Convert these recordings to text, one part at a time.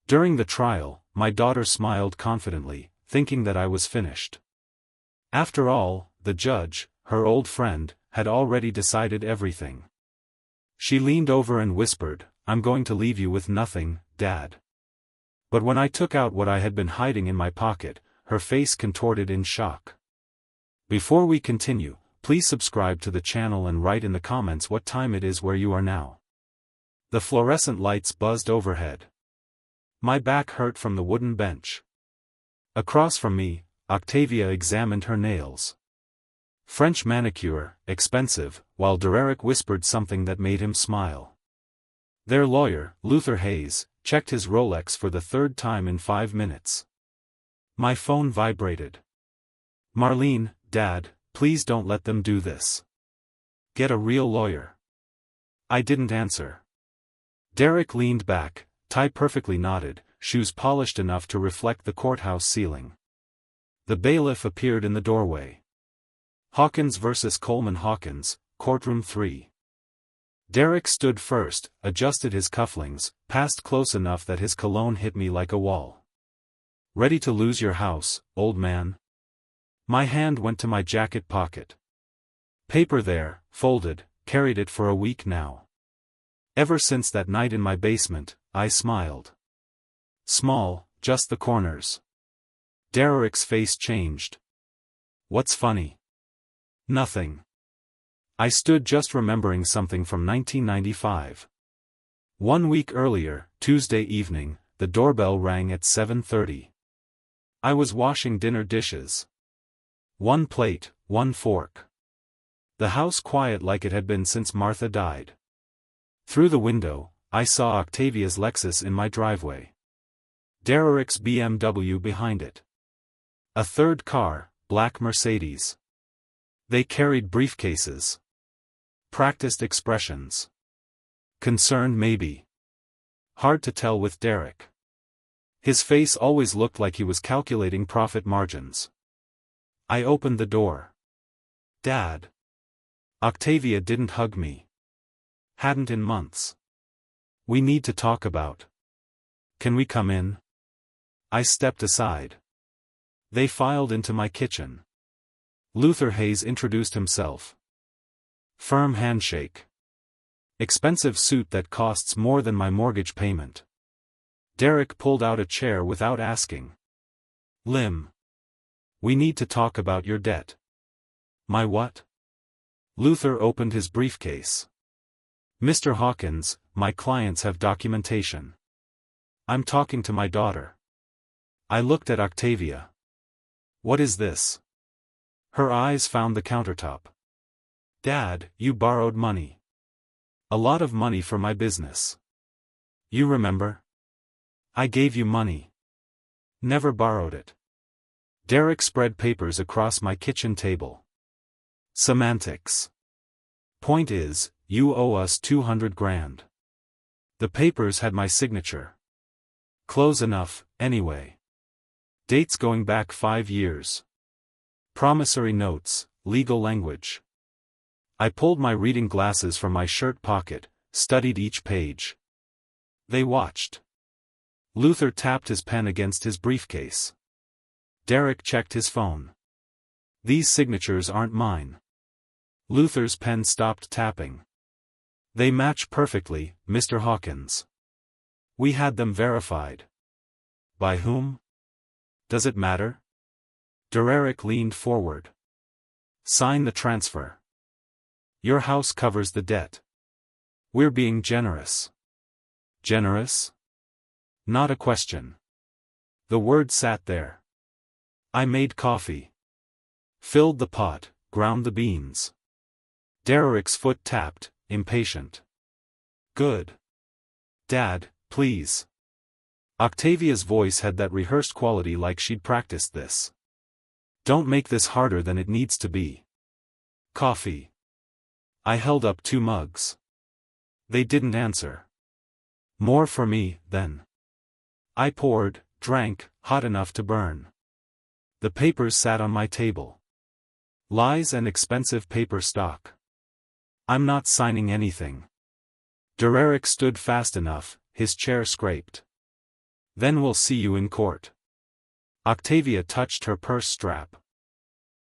During the trial, my daughter smiled confidently, thinking that I was finished. After all, the judge, her old friend, had already decided everything. She leaned over and whispered, "I'm going to leave you with nothing, Dad." But when I took out what I had been hiding in my pocket, her face contorted in shock. Before we continue, please subscribe to the channel and write in the comments what time it is where you are now. The fluorescent lights buzzed overhead. My back hurt from the wooden bench. Across from me, Octavia examined her nails. French manicure, expensive, while Dererick whispered something that made him smile. Their lawyer, Luther Hayes, checked his Rolex for the third time in 5 minutes. My phone vibrated. "Marlene, Dad, please don't let them do this. Get a real lawyer." I didn't answer. Derek leaned back, tie perfectly knotted, shoes polished enough to reflect the courthouse ceiling. The bailiff appeared in the doorway. Hawkins versus Coleman Hawkins, courtroom 3. Derek stood first, adjusted his cufflinks, passed close enough that his cologne hit me like a wall. "Ready to lose your house, old man?" My hand went to my jacket pocket. Paper there, folded, carried it for a week now. Ever since that night in my basement, I smiled. Small, just the corners. Dererick's face changed. "What's funny?" "Nothing." I stood just remembering something from 1995. 1 week earlier, Tuesday evening, the doorbell rang at 7:30. I was washing dinner dishes. 1 plate, 1 fork. The house quiet like it had been since Martha died. Through the window, I saw Octavia's Lexus in my driveway. Dererick's BMW behind it. A third car, black Mercedes. They carried briefcases. Practiced expressions. Concerned maybe. Hard to tell with Derek. His face always looked like he was calculating profit margins. I opened the door. "Dad." Octavia didn't hug me. Hadn't in months. "We need to talk about." "Can we come in?" I stepped aside. They filed into my kitchen. Luther Hayes introduced himself. Firm handshake. Expensive suit that costs more than my mortgage payment. Derek pulled out a chair without asking. "Lim. We need to talk about your debt." "My what?" Luther opened his briefcase. "Mr. Hawkins, my clients have documentation. I'm talking to my daughter." I looked at Octavia. "What is this?" Her eyes found the countertop. "Dad, you borrowed money. A lot of money for my business. You remember? I gave you money. Never borrowed it." Derek spread papers across my kitchen table. "Semantics. Point is, you owe us 200 grand. The papers had my signature. Close enough, anyway. Dates going back 5 years. Promissory notes, legal language." I pulled my reading glasses from my shirt pocket, studied each page. They watched. Luther tapped his pen against his briefcase. Derek checked his phone. "These signatures aren't mine." Luther's pen stopped tapping. "They match perfectly, Mr. Hawkins. We had them verified." "By whom? Does it matter?" Dererick leaned forward. "Sign the transfer. Your house covers the debt. We're being generous." "Generous?" Not a question. The word sat there. I made coffee. Filled the pot, ground the beans. Dererick's foot tapped, impatient. "Good. Dad, please." Octavia's voice had that rehearsed quality like she'd practiced this. "Don't make this harder than it needs to be." "Coffee." I held up 2 mugs. They didn't answer. "More for me, then." I poured, drank, hot enough to burn. The papers sat on my table. Lies and expensive paper stock. "I'm not signing anything." Dererick stood fast enough, his chair scraped. Then we'll see you in court. Octavia touched her purse strap.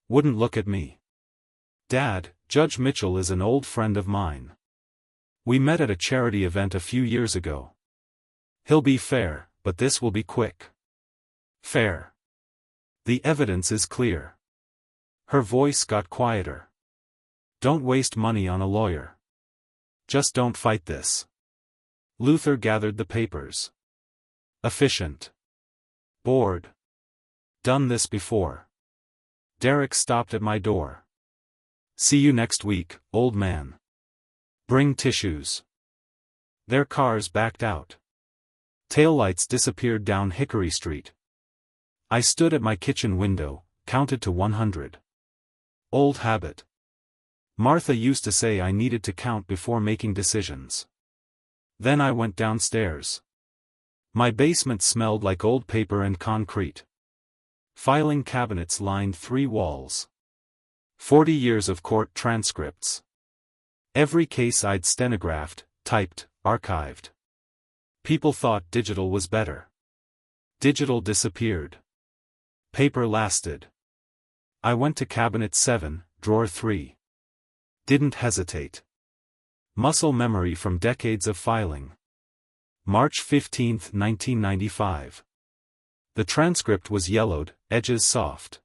Wouldn't look at me. Dad, Judge Mitchell is an old friend of mine. We met at a charity event a few years ago. He'll be fair, but this will be quick. Fair. The evidence is clear. Her voice got quieter. Don't waste money on a lawyer. Just don't fight this. Luther gathered the papers. Efficient. Bored. Done this before. Derek stopped at my door. See you next week, old man. Bring tissues. Their cars backed out. Taillights disappeared down Hickory Street. I stood at my kitchen window, counted to 100. Old habit. Martha used to say I needed to count before making decisions. Then I went downstairs. My basement smelled like old paper and concrete. Filing cabinets lined 3 walls. 40 years of court transcripts. Every case I'd stenographed, typed, archived. People thought digital was better. Digital disappeared. Paper lasted. I went to cabinet 7, drawer 3. Didn't hesitate. Muscle memory from decades of filing. March 15, 1995. The transcript was yellowed, edges soft.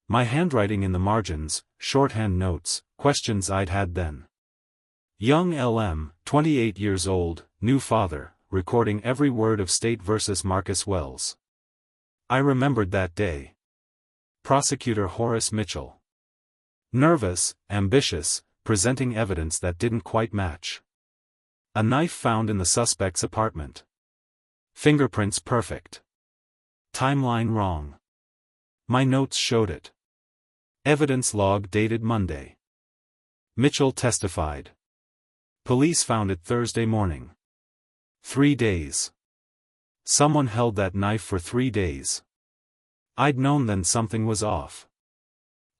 My handwriting in the margins, shorthand notes, questions I'd had then. Young LM, 28 years old, new father, recording every word of State versus Marcus Wells. I remembered that day. Prosecutor Horace Mitchell. Nervous, ambitious, presenting evidence that didn't quite match. A knife found in the suspect's apartment. Fingerprints perfect. Timeline wrong. My notes showed it. Evidence log dated Monday. Mitchell testified. Police found it Thursday morning. 3 days. Someone held that knife for 3 days. I'd known then something was off.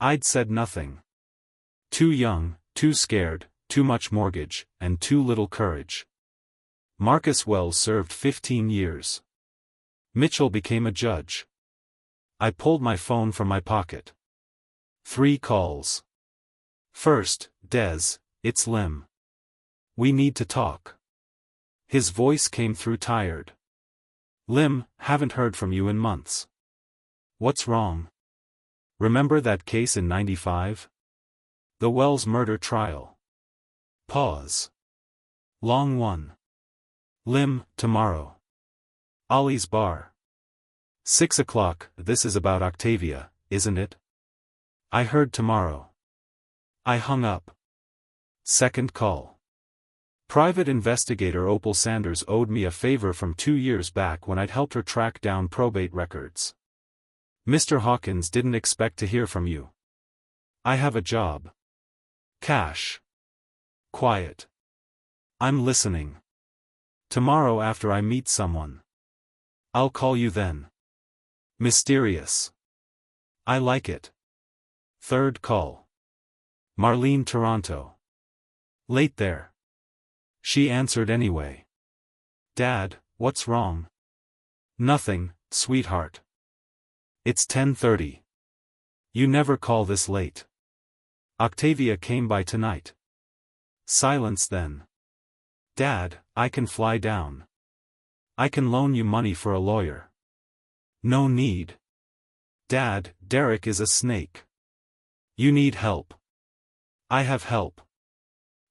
I'd said nothing. Too young, too scared, too much mortgage, and too little courage. Marcus Wells served 15 years. Mitchell became a judge. I pulled my phone from my pocket. 3 calls. First, Des, it's Lim. We need to talk. His voice came through tired. Lim, haven't heard from you in months. What's wrong? Remember that case in '95? The Wells murder trial. Pause. Long one. Lim, tomorrow. Ollie's bar. 6 o'clock, this is about Octavia, isn't it? I heard tomorrow. I hung up. Second call. Private investigator Opal Sanders owed me a favor from 2 years back when I'd helped her track down probate records. Mr. Hawkins didn't expect to hear from you. I have a job. Cash. Quiet. I'm listening. Tomorrow after I meet someone. I'll call you then. Mysterious. I like it. Third call. Marlene, Toronto. Late there. She answered anyway. Dad, what's wrong? Nothing, sweetheart. It's 10:30. You never call this late. Octavia came by tonight. Silence then. Dad, I can fly down. I can loan you money for a lawyer. No need. Dad, Derek is a snake. You need help. I have help.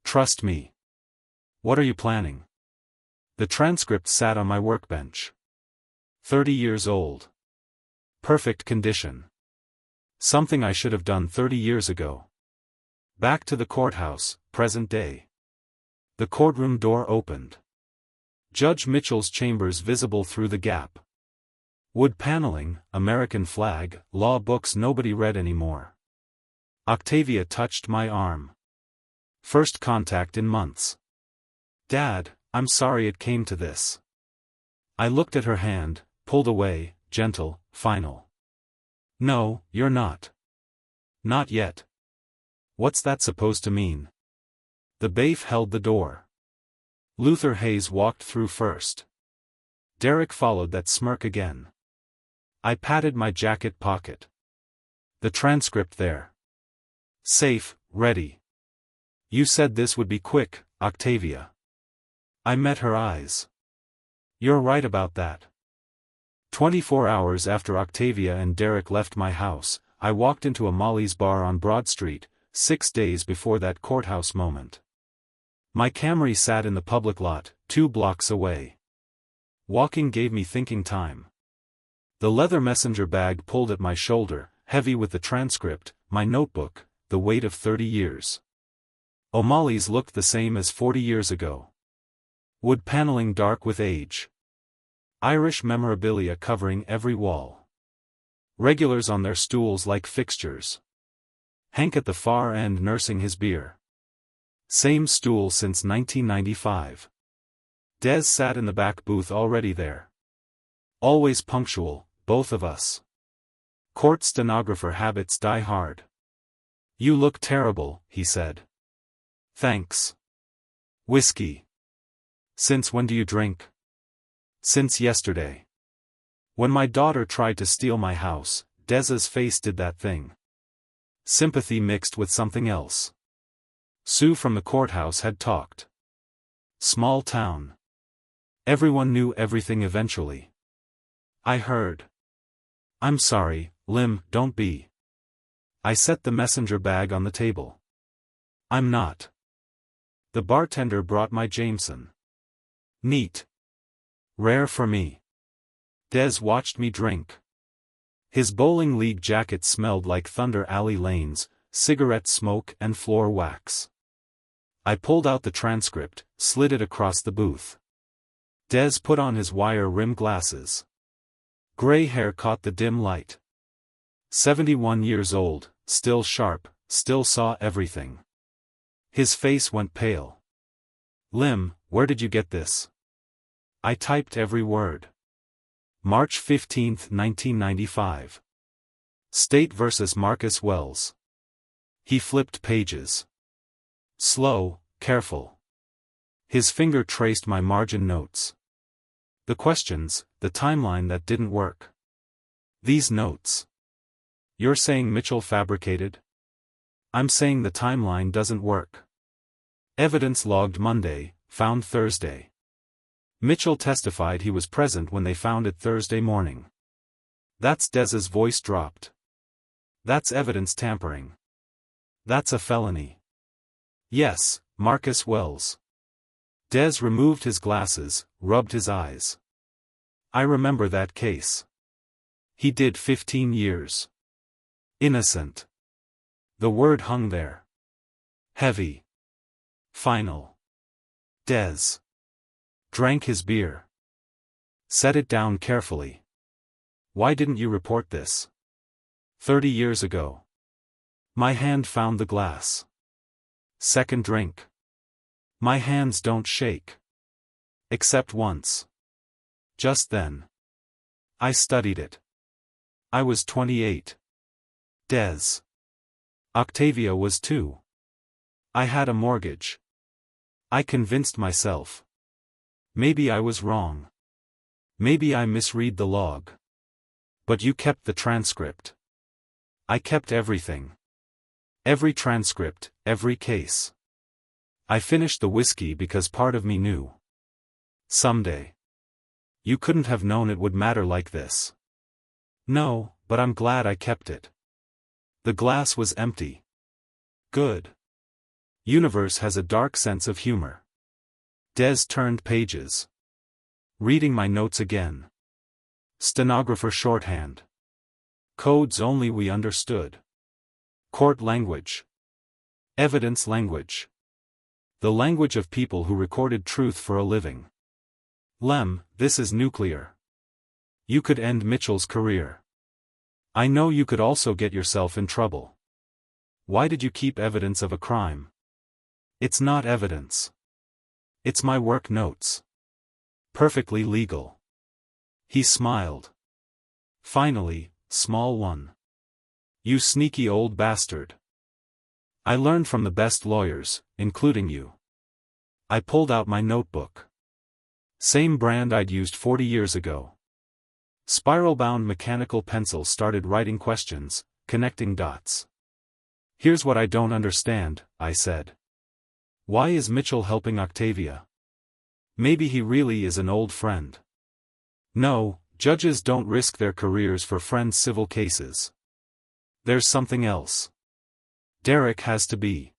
Trust me. What are you planning? The transcript sat on my workbench. 30 years old. Perfect condition. Something I should have done 30 years ago. Back to the courthouse, present day. The courtroom door opened. Judge Mitchell's chambers visible through the gap. Wood paneling, American flag, law books nobody read anymore. Octavia touched my arm. First contact in months. Dad, I'm sorry it came to this. I looked at her hand, pulled away, gentle, final. No, you're not. Not yet. What's that supposed to mean? The bailiff held the door. Luther Hayes walked through first. Derek followed that smirk again. I patted my jacket pocket. The transcript there. Safe, ready. You said this would be quick, Octavia. I met her eyes. You're right about that. 24 hours after Octavia and Derek left my house, I walked into a Molly's bar on Broad Street, 6 days before that courthouse moment. My Camry sat in the public lot, 2 blocks away. Walking gave me thinking time. The leather messenger bag pulled at my shoulder, heavy with the transcript, my notebook, the weight of 30 years. O'Malley's looked the same as 40 years ago. Wood paneling dark with age. Irish memorabilia covering every wall. Regulars on their stools like fixtures. Hank at the far end nursing his beer. Same stool since 1995. Des sat in the back booth already there. Always punctual, both of us. Court stenographer habits die hard. You look terrible, he said. Thanks. Whiskey. Since when do you drink? Since yesterday. When my daughter tried to steal my house, Des's face did that thing. Sympathy mixed with something else. Sue from the courthouse had talked. Small town. Everyone knew everything eventually. I heard. I'm sorry, Lim, don't be. I set the messenger bag on the table. I'm not. The bartender brought my Jameson. Neat. Rare for me. Des watched me drink. His bowling league jacket smelled like Thunder Alley lanes, cigarette smoke and floor wax. I pulled out the transcript, slid it across the booth. Des put on his wire-rimmed glasses. Gray hair caught the dim light. 71 years old, still sharp, still saw everything. His face went pale. Lim, where did you get this? I typed every word. March 15, 1995. State vs. Marcus Wells. He flipped pages. Slow, careful. His finger traced my margin notes. The questions, the timeline that didn't work. These notes. You're saying Mitchell fabricated? I'm saying the timeline doesn't work. Evidence logged Monday, found Thursday. Mitchell testified he was present when they found it Thursday morning. That's Des's voice dropped. That's evidence tampering. That's a felony. Yes, Marcus Wells. Des removed his glasses, rubbed his eyes. I remember that case. He did 15 years. Innocent. The word hung there. Heavy. Final. Des. Drank his beer. Set it down carefully. Why didn't you report this? 30 years ago. My hand found the glass. Second drink. My hands don't shake. Except once. Just then. I studied it. I was 28. Des. Octavia was 2. I had a mortgage. I convinced myself. Maybe I was wrong. Maybe I misread the log. But you kept the transcript. I kept everything. Every transcript, every case. I finished the whiskey because part of me knew. Someday. You couldn't have known it would matter like this. No, but I'm glad I kept it. The glass was empty. Good. Universe has a dark sense of humor. Des turned pages. Reading my notes again. Stenographer shorthand. Codes only we understood. Court language. Evidence language. The language of people who recorded truth for a living. Lem, this is nuclear. You could end Mitchell's career. I know you could also get yourself in trouble. Why did you keep evidence of a crime? It's not evidence. It's my work notes. Perfectly legal. He smiled. Finally, small one. You sneaky old bastard. I learned from the best lawyers, including you. I pulled out my notebook. Same brand I'd used 40 years ago. Spiral-bound mechanical pencil started writing questions, connecting dots. Here's what I don't understand, I said. Why is Mitchell helping Octavia? Maybe he really is an old friend. No, judges don't risk their careers for friends' civil cases. There's something else. Derek has to be.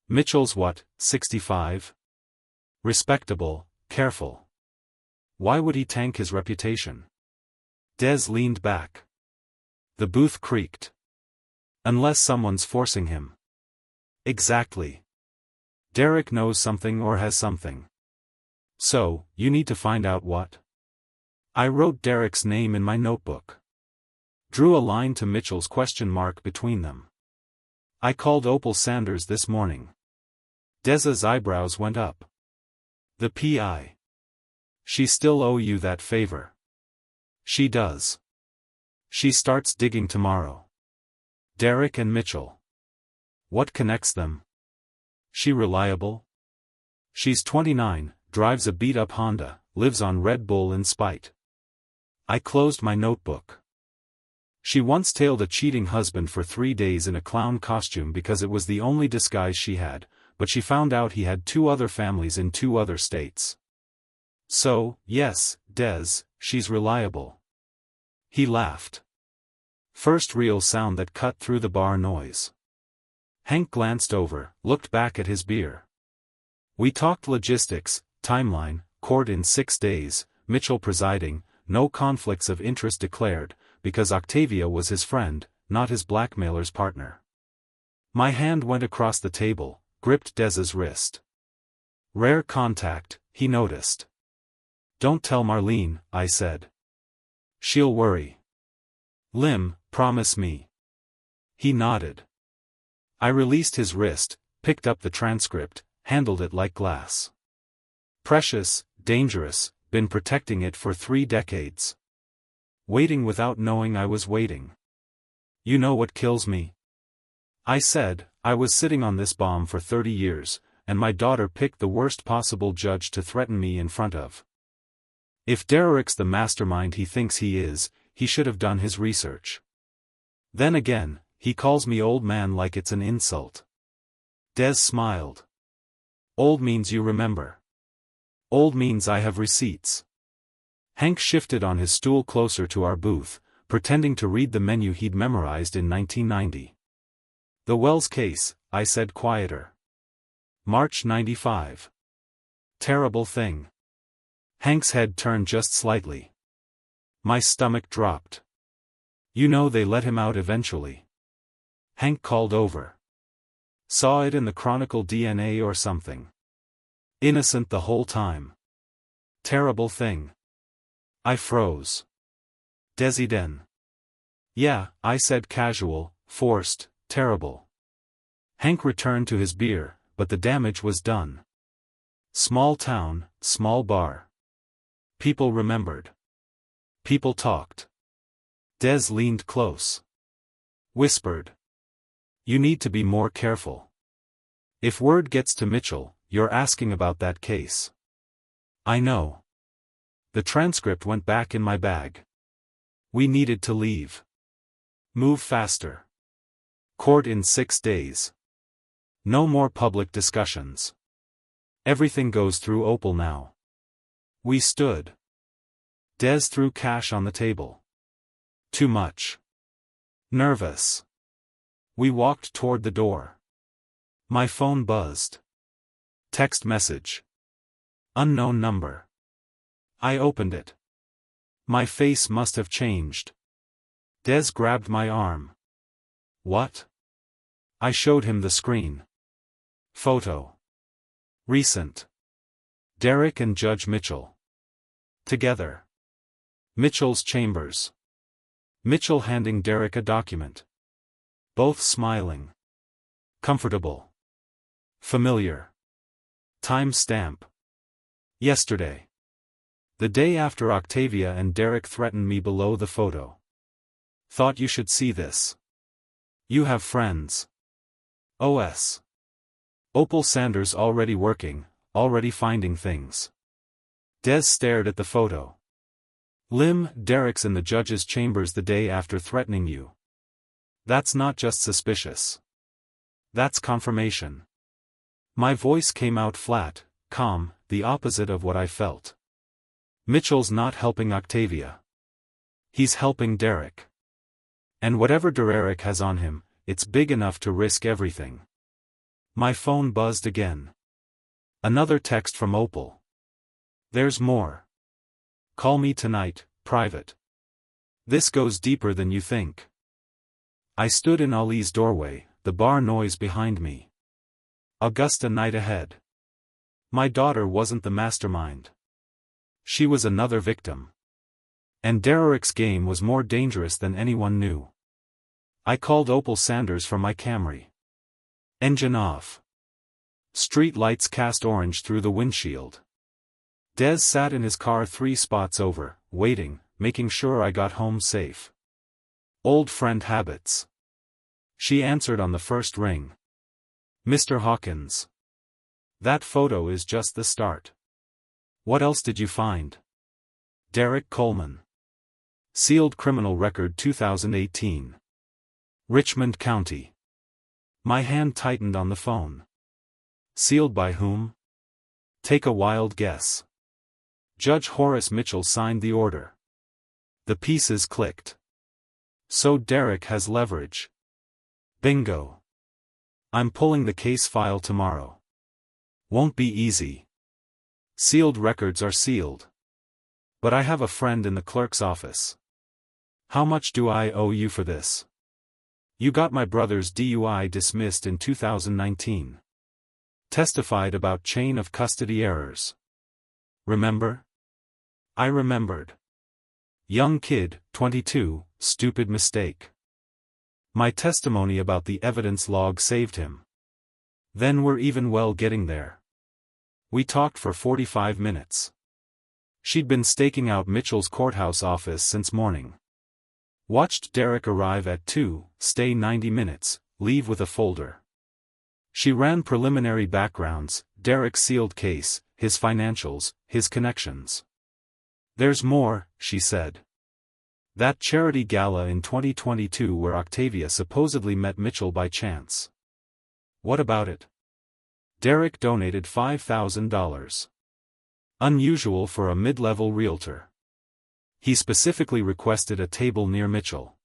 Mitchell's what, 65? Respectable, careful. Why would he tank his reputation? Des leaned back. The booth creaked. Unless someone's forcing him. Exactly. Derek knows something or has something. So, you need to find out what? I wrote Derek's name in my notebook. Drew a line to Mitchell's question mark between them. I called Opal Sanders this morning. Des's eyebrows went up. The PI. She still owe you that favor. She does. She starts digging tomorrow. Derek and Mitchell. What connects them? She reliable? She's 29, drives a beat-up Honda, lives on Red Bull in spite. I closed my notebook. She once tailed a cheating husband for 3 days in a clown costume because it was the only disguise she had, but she found out he had 2 other families in 2 other states. So, yes, Des, she's reliable. He laughed. First real sound that cut through the bar noise. Hank glanced over, looked back at his beer. We talked logistics, timeline, court in 6 days, Mitchell presiding, no conflicts of interest declared, because Octavia was his friend, not his blackmailer's partner. My hand went across the table, gripped Des's wrist. Rare contact, he noticed. Don't tell Marlene, I said. She'll worry. Lim, promise me. He nodded. I released his wrist, picked up the transcript, handled it like glass. Precious, dangerous, been protecting it for 3 decades. Waiting without knowing I was waiting. You know what kills me? I said, I was sitting on this bomb for 30 years, and my daughter picked the worst possible judge to threaten me in front of. If Derek's the mastermind he thinks he is, he should have done his research. Then again, he calls me old man like it's an insult. Des smiled. Old means you remember. Old means I have receipts. Hank shifted on his stool closer to our booth, pretending to read the menu he'd memorized in 1990. The Wells case, I said quieter. March 95. Terrible thing. Hank's head turned just slightly. My stomach dropped. You know they let him out eventually. Hank called over. Saw it in the Chronicle DNA or something. Innocent the whole time. Terrible thing. I froze. Desiden. Yeah, I said casual, forced, terrible. Hank returned to his beer, but the damage was done. Small town, small bar. People remembered. People talked. Des leaned close. Whispered. You need to be more careful. If word gets to Mitchell, you're asking about that case. I know. The transcript went back in my bag. We needed to leave. Move faster. Court in 6 days. No more public discussions. Everything goes through Opal now. We stood. Des threw cash on the table. Too much. Nervous. We walked toward the door. My phone buzzed. Text message. Unknown number. I opened it. My face must have changed. Des grabbed my arm. What? I showed him the screen. Photo. Recent. Derek and Judge Mitchell. Together. Mitchell's chambers. Mitchell handing Derek a document. Both smiling. Comfortable. Familiar. Time stamp. Yesterday. The day after Octavia and Derek threatened me below the photo. Thought you should see this. You have friends. OS. Opal Sanders already working, already finding things. Des stared at the photo. Lim, Derek's in the judge's chambers the day after threatening you. That's not just suspicious. That's confirmation. My voice came out flat, calm, the opposite of what I felt. Mitchell's not helping Octavia. He's helping Derek. And whatever Derek has on him, it's big enough to risk everything. My phone buzzed again. Another text from Opal. There's more. Call me tonight, private. This goes deeper than you think. I stood in Ali's doorway, the bar noise behind me. Augusta night ahead. My daughter wasn't the mastermind. She was another victim. And Derek's game was more dangerous than anyone knew. I called Opal Sanders from my Camry. Engine off. Street lights cast orange through the windshield. Des sat in his car 3 spots over, waiting, making sure I got home safe. Old friend habits. She answered on the first ring. Mr. Hawkins. That photo is just the start. What else did you find? Derek Coleman. Sealed criminal record 2018. Richmond County. My hand tightened on the phone. Sealed by whom? Take a wild guess. Judge Horace Mitchell signed the order. The pieces clicked. So Derek has leverage. Bingo. I'm pulling the case file tomorrow. Won't be easy. Sealed records are sealed. But I have a friend in the clerk's office. How much do I owe you for this? You got my brother's DUI dismissed in 2019. Testified about chain of custody errors. Remember? I remembered. Young kid, 22, stupid mistake. My testimony about the evidence log saved him. Then we're even well getting there. We talked for 45 minutes. She'd been staking out Mitchell's courthouse office since morning. Watched Derek arrive at 2, stay 90 minutes, leave with a folder. She ran preliminary backgrounds, Derek's sealed case, his financials, his connections. There's more, she said. That charity gala in 2022 where Octavia supposedly met Mitchell by chance. What about it? Derek donated $5,000. Unusual for a mid-level realtor. He specifically requested a table near Mitchell.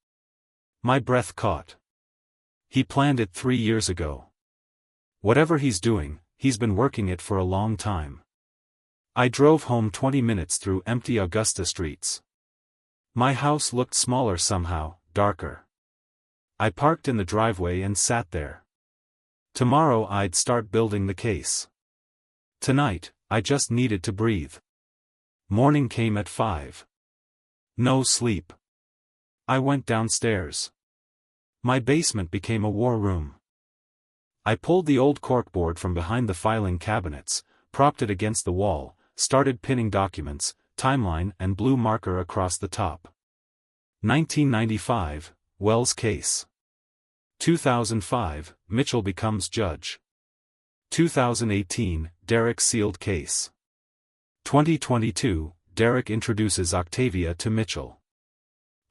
My breath caught. He planned it 3 years ago. Whatever he's doing, he's been working it for a long time. I drove home 20 minutes through empty Augusta streets. My house looked smaller somehow, darker. I parked in the driveway and sat there. Tomorrow I'd start building the case. Tonight, I just needed to breathe. Morning came at 5. No sleep. I went downstairs. My basement became a war room. I pulled the old corkboard from behind the filing cabinets, propped it against the wall, started pinning documents, timeline and blue marker across the top. 1995, Wells case. 2005, Mitchell becomes judge. 2018, Derek sealed case. 2022, Derek introduces Octavia to Mitchell.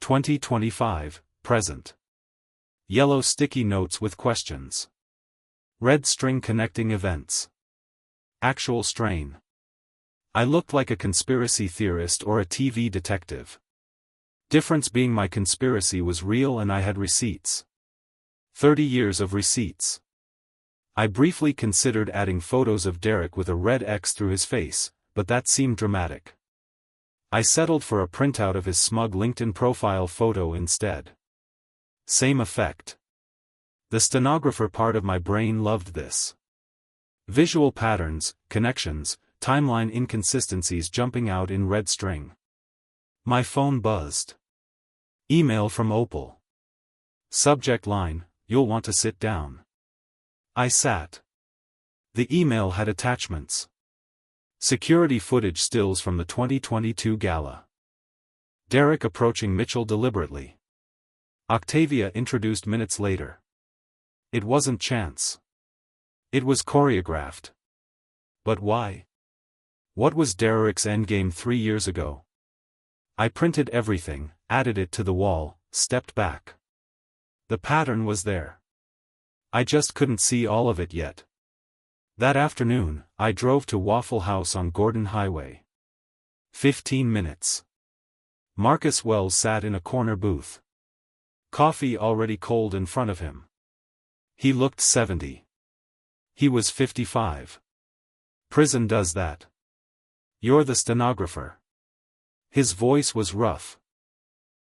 2025, present. Yellow sticky notes with questions. Red string connecting events. Actual strain. I looked like a conspiracy theorist or a TV detective. Difference being my conspiracy was real and I had receipts. 30 years of receipts. I briefly considered adding photos of Derek with a red X through his face, but that seemed dramatic. I settled for a printout of his smug LinkedIn profile photo instead. Same effect. The stenographer part of my brain loved this. Visual patterns, connections, timeline inconsistencies jumping out in red string. My phone buzzed. Email from Opal. Subject line, you'll want to sit down. I sat. The email had attachments. Security footage stills from the 2022 gala. Derek approaching Mitchell deliberately. Octavia introduced minutes later. It wasn't chance. It was choreographed. But why? What was Derek's endgame 3 years ago? I printed everything, added it to the wall, stepped back. The pattern was there. I just couldn't see all of it yet. That afternoon, I drove to Waffle House on Gordon Highway. 15 minutes. Marcus Wells sat in a corner booth. Coffee already cold in front of him. He looked 70. He was 55. Prison does that. You're the stenographer. His voice was rough.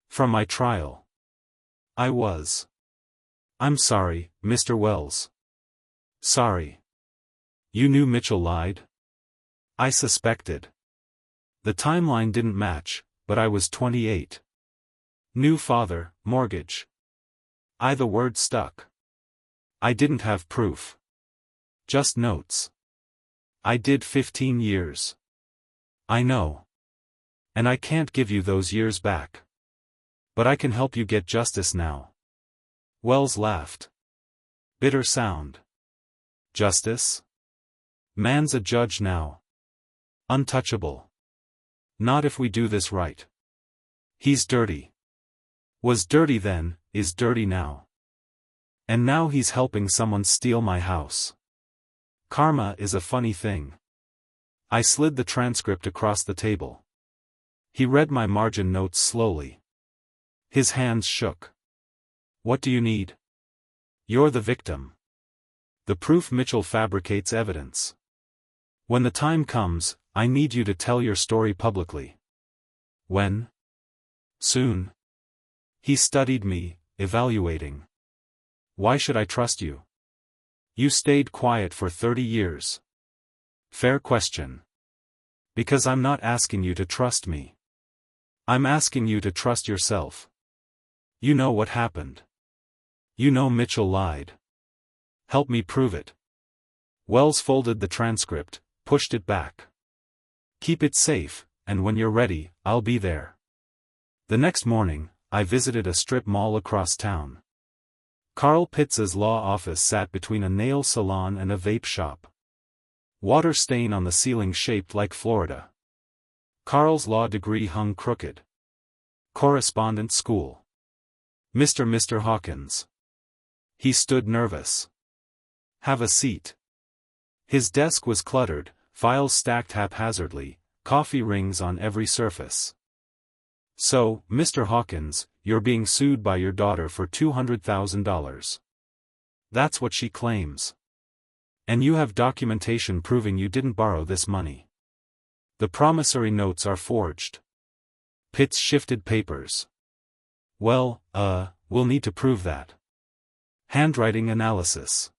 From my trial. I was. I'm sorry, Mr. Wells. Sorry. You knew Mitchell lied? I suspected. The timeline didn't match, but I was 28. New father, mortgage. The word stuck. I didn't have proof. Just notes. I did 15 years. I know. And I can't give you those years back. But I can help you get justice now. Wells laughed. Bitter sound. Justice? Man's a judge now. Untouchable. Not if we do this right. He's dirty. Was dirty then, is dirty now. And now he's helping someone steal my house. Karma is a funny thing. I slid the transcript across the table. He read my margin notes slowly. His hands shook. What do you need? You're the victim. The proof Mitchell fabricates evidence. When the time comes, I need you to tell your story publicly. When? Soon. He studied me, evaluating. Why should I trust you? You stayed quiet for 30 years. Fair question. Because I'm not asking you to trust me. I'm asking you to trust yourself. You know what happened. You know Mitchell lied. Help me prove it. Wells folded the transcript, pushed it back. Keep it safe, and when you're ready, I'll be there. The next morning, I visited a strip mall across town. Carl Pitts's law office sat between a nail salon and a vape shop. Water stain on the ceiling shaped like Florida. Carl's law degree hung crooked. Correspondence school. Mr. Hawkins. He stood nervous. Have a seat. His desk was cluttered, files stacked haphazardly, coffee rings on every surface. So, Mr. Hawkins, you're being sued by your daughter for $200,000. That's what she claims. And you have documentation proving you didn't borrow this money. The promissory notes are forged. Pitts shifted papers. Well, we'll need to prove that. Handwriting analysis.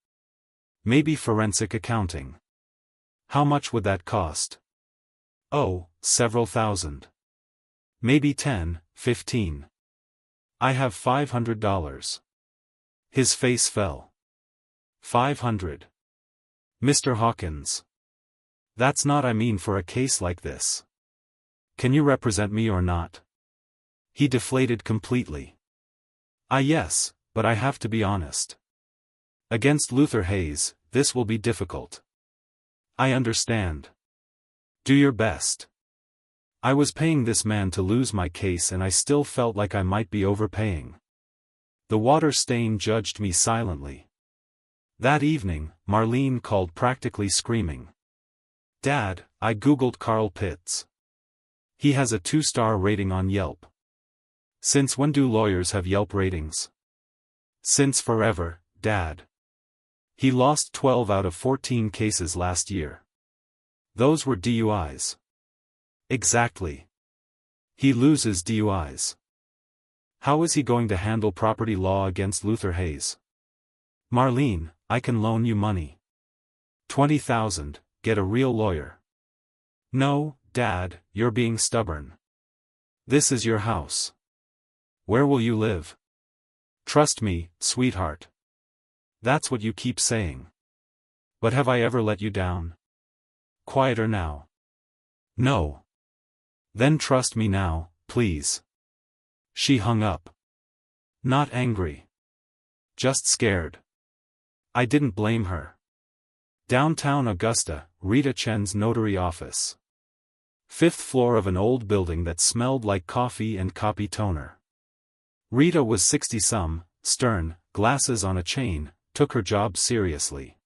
Maybe forensic accounting. How much would that cost? Oh, several thousand. Maybe 10, 15. I have $500. His face fell. 500. Mr. Hawkins. That's not I mean for a case like this. Can you represent me or not? He deflated completely. Yes, but I have to be honest. Against Luther Hayes, this will be difficult. I understand. Do your best. I was paying this man to lose my case and I still felt like I might be overpaying. The water stain judged me silently. That evening, Marlene called practically screaming. Dad, I googled Carl Pitts. He has a 2-star rating on Yelp. Since when do lawyers have Yelp ratings? Since forever, Dad. He lost 12 out of 14 cases last year. Those were DUIs. Exactly. He loses DUIs. How is he going to handle property law against Luther Hayes? Marlene, I can loan you money. 20,000, get a real lawyer. No, Dad, you're being stubborn. This is your house. Where will you live? Trust me, sweetheart. That's what you keep saying. But have I ever let you down? Quieter now. No. Then trust me now, please. She hung up. Not angry. Just scared. I didn't blame her. Downtown Augusta, Rita Chen's notary office. Fifth floor of an old building that smelled like coffee and copy toner. Rita was 60-some, stern, glasses on a chain, took her job seriously.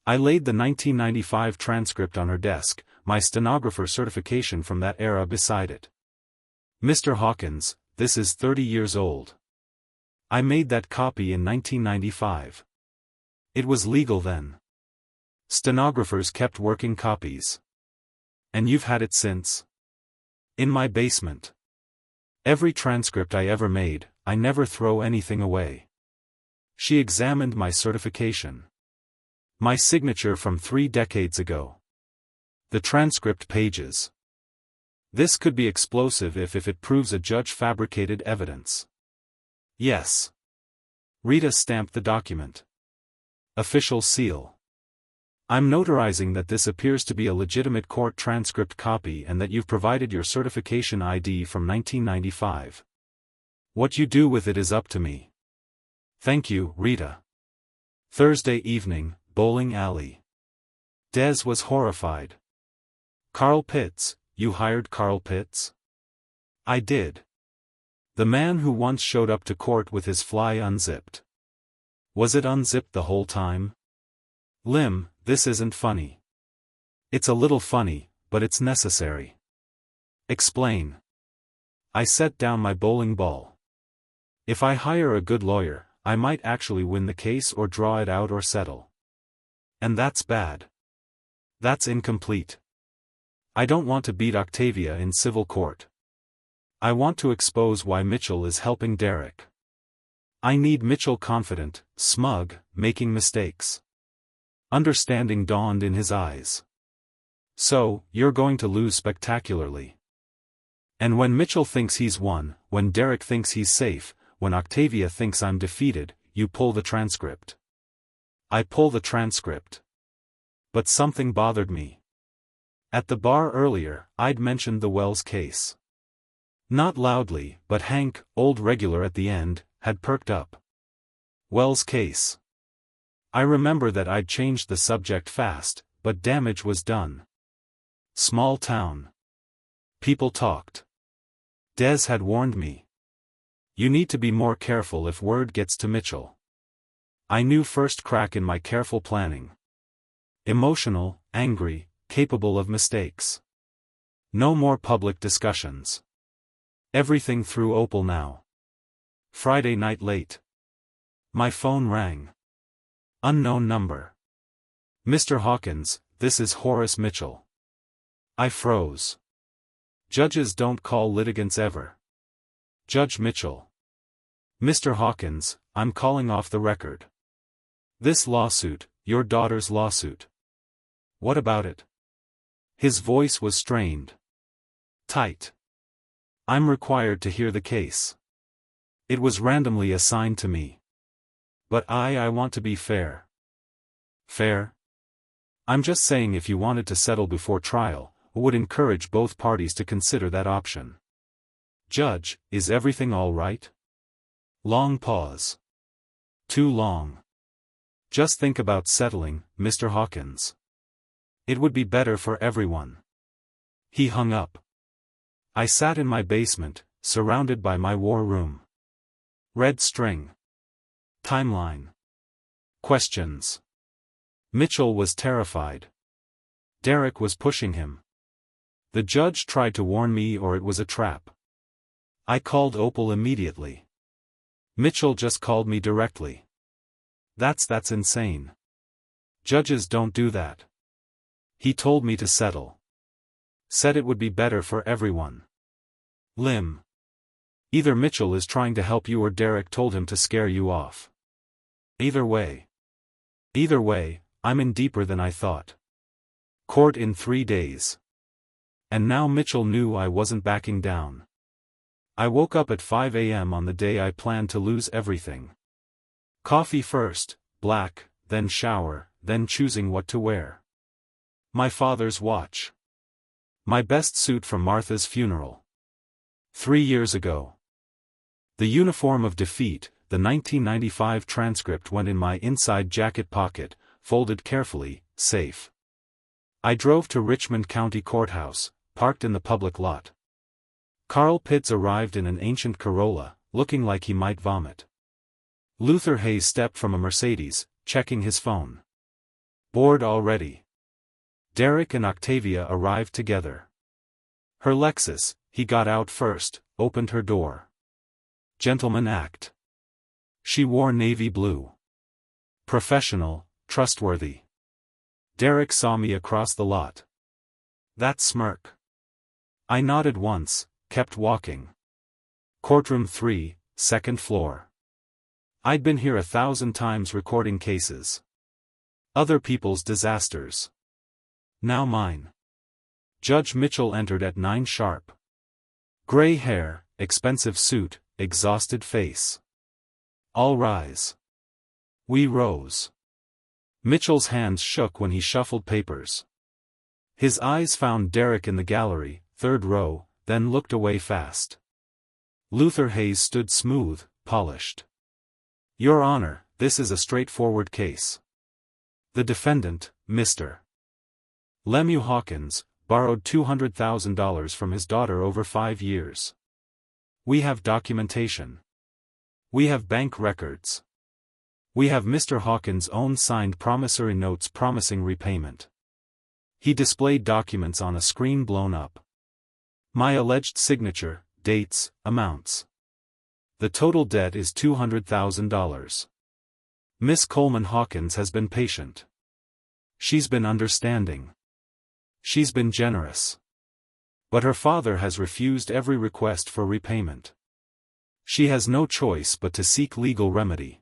I laid the 1995 transcript on her desk, my stenographer certification from that era beside it. Mr. Hawkins, this is 30 years old. I made that copy in 1995. It was legal then. Stenographers kept working copies. And you've had it since? In my basement. Every transcript I ever made, I never throw anything away. She examined my certification. My signature from 3 decades ago. The transcript pages. This could be explosive if it proves a judge fabricated evidence. Yes. Rita stamped the document. Official seal. I'm notarizing that this appears to be a legitimate court transcript copy and that you've provided your certification ID from 1995. What you do with it is up to me. Thank you, Rita. Thursday evening, bowling alley. Des was horrified. Carl Pitts, you hired Carl Pitts? I did. The man who once showed up to court with his fly unzipped. Was it unzipped the whole time? Lim, this isn't funny. It's a little funny, but it's necessary. Explain. I set down my bowling ball. If I hire a good lawyer, I might actually win the case or draw it out or settle. And that's bad. That's incomplete. I don't want to beat Octavia in civil court. I want to expose why Mitchell is helping Derek. I need Mitchell confident, smug, making mistakes. Understanding dawned in his eyes. So, you're going to lose spectacularly. And when Mitchell thinks he's won, when Derek thinks he's safe, when Octavia thinks I'm defeated, you pull the transcript. I pull the transcript. But something bothered me. At the bar earlier, I'd mentioned the Wells case. Not loudly, but Hank, old regular at the end, had perked up. Wells case. I remember that I'd changed the subject fast, but damage was done. Small town. People talked. Des had warned me. You need to be more careful if word gets to Mitchell. I knew first crack in my careful planning. Emotional, angry, capable of mistakes. No more public discussions. Everything through Opal now. Friday night late. My phone rang. Unknown number. Mr. Hawkins, this is Horace Mitchell. I froze. Judges don't call litigants ever. Judge Mitchell. Mr. Hawkins, I'm calling off the record. This lawsuit, your daughter's lawsuit. What about it? His voice was strained. Tight. I'm required to hear the case. It was randomly assigned to me. But I want to be fair. Fair? I'm just saying if you wanted to settle before trial, I would encourage both parties to consider that option. Judge, is everything all right? Long pause. Too long. Just think about settling, Mr. Hawkins. It would be better for everyone. He hung up. I sat in my basement, surrounded by my war room. Red string. Timeline. Questions. Mitchell was terrified. Derek was pushing him. The judge tried to warn me or it was a trap. I called Opal immediately. Mitchell just called me directly. That's insane. Judges don't do that. He told me to settle. Said it would be better for everyone. Lim. Either Mitchell is trying to help you or Derek told him to scare you off. Either way. Either way, I'm in deeper than I thought. Court in 3 days. And now Mitchell knew I wasn't backing down. I woke up at 5 a.m. on the day I planned to lose everything. Coffee first, black, then shower, then choosing what to wear. My father's watch. My best suit from Martha's funeral. 3 years ago. The uniform of defeat, the 1995 transcript went in my inside jacket pocket, folded carefully, safe. I drove to Richmond County Courthouse, parked in the public lot. Carl Pitts arrived in an ancient Corolla, looking like he might vomit. Luther Hayes stepped from a Mercedes, checking his phone. Bored already. Derek and Octavia arrived together. Her Lexus, he got out first, opened her door. Gentleman act. She wore navy blue. Professional, trustworthy. Derek saw me across the lot. That smirk. I nodded once, kept walking. Courtroom 3, second floor. I'd been here 1,000 times recording cases. Other people's disasters. Now mine. Judge Mitchell entered at 9 sharp. Gray hair, expensive suit, exhausted face. All rise. We rose. Mitchell's hands shook when he shuffled papers. His eyes found Derek in the gallery, 3rd row, then looked away fast. Luther Hayes stood smooth, polished. Your Honor, this is a straightforward case. The defendant, Mr. Lemuel Hawkins, borrowed $200,000 from his daughter over 5 years. We have documentation. We have bank records. We have Mr. Hawkins' own signed promissory notes promising repayment. He displayed documents on a screen blown up. My alleged signature, dates, amounts. The total debt is $200,000. Miss Coleman Hawkins has been patient. She's been understanding. She's been generous. But her father has refused every request for repayment. She has no choice but to seek legal remedy.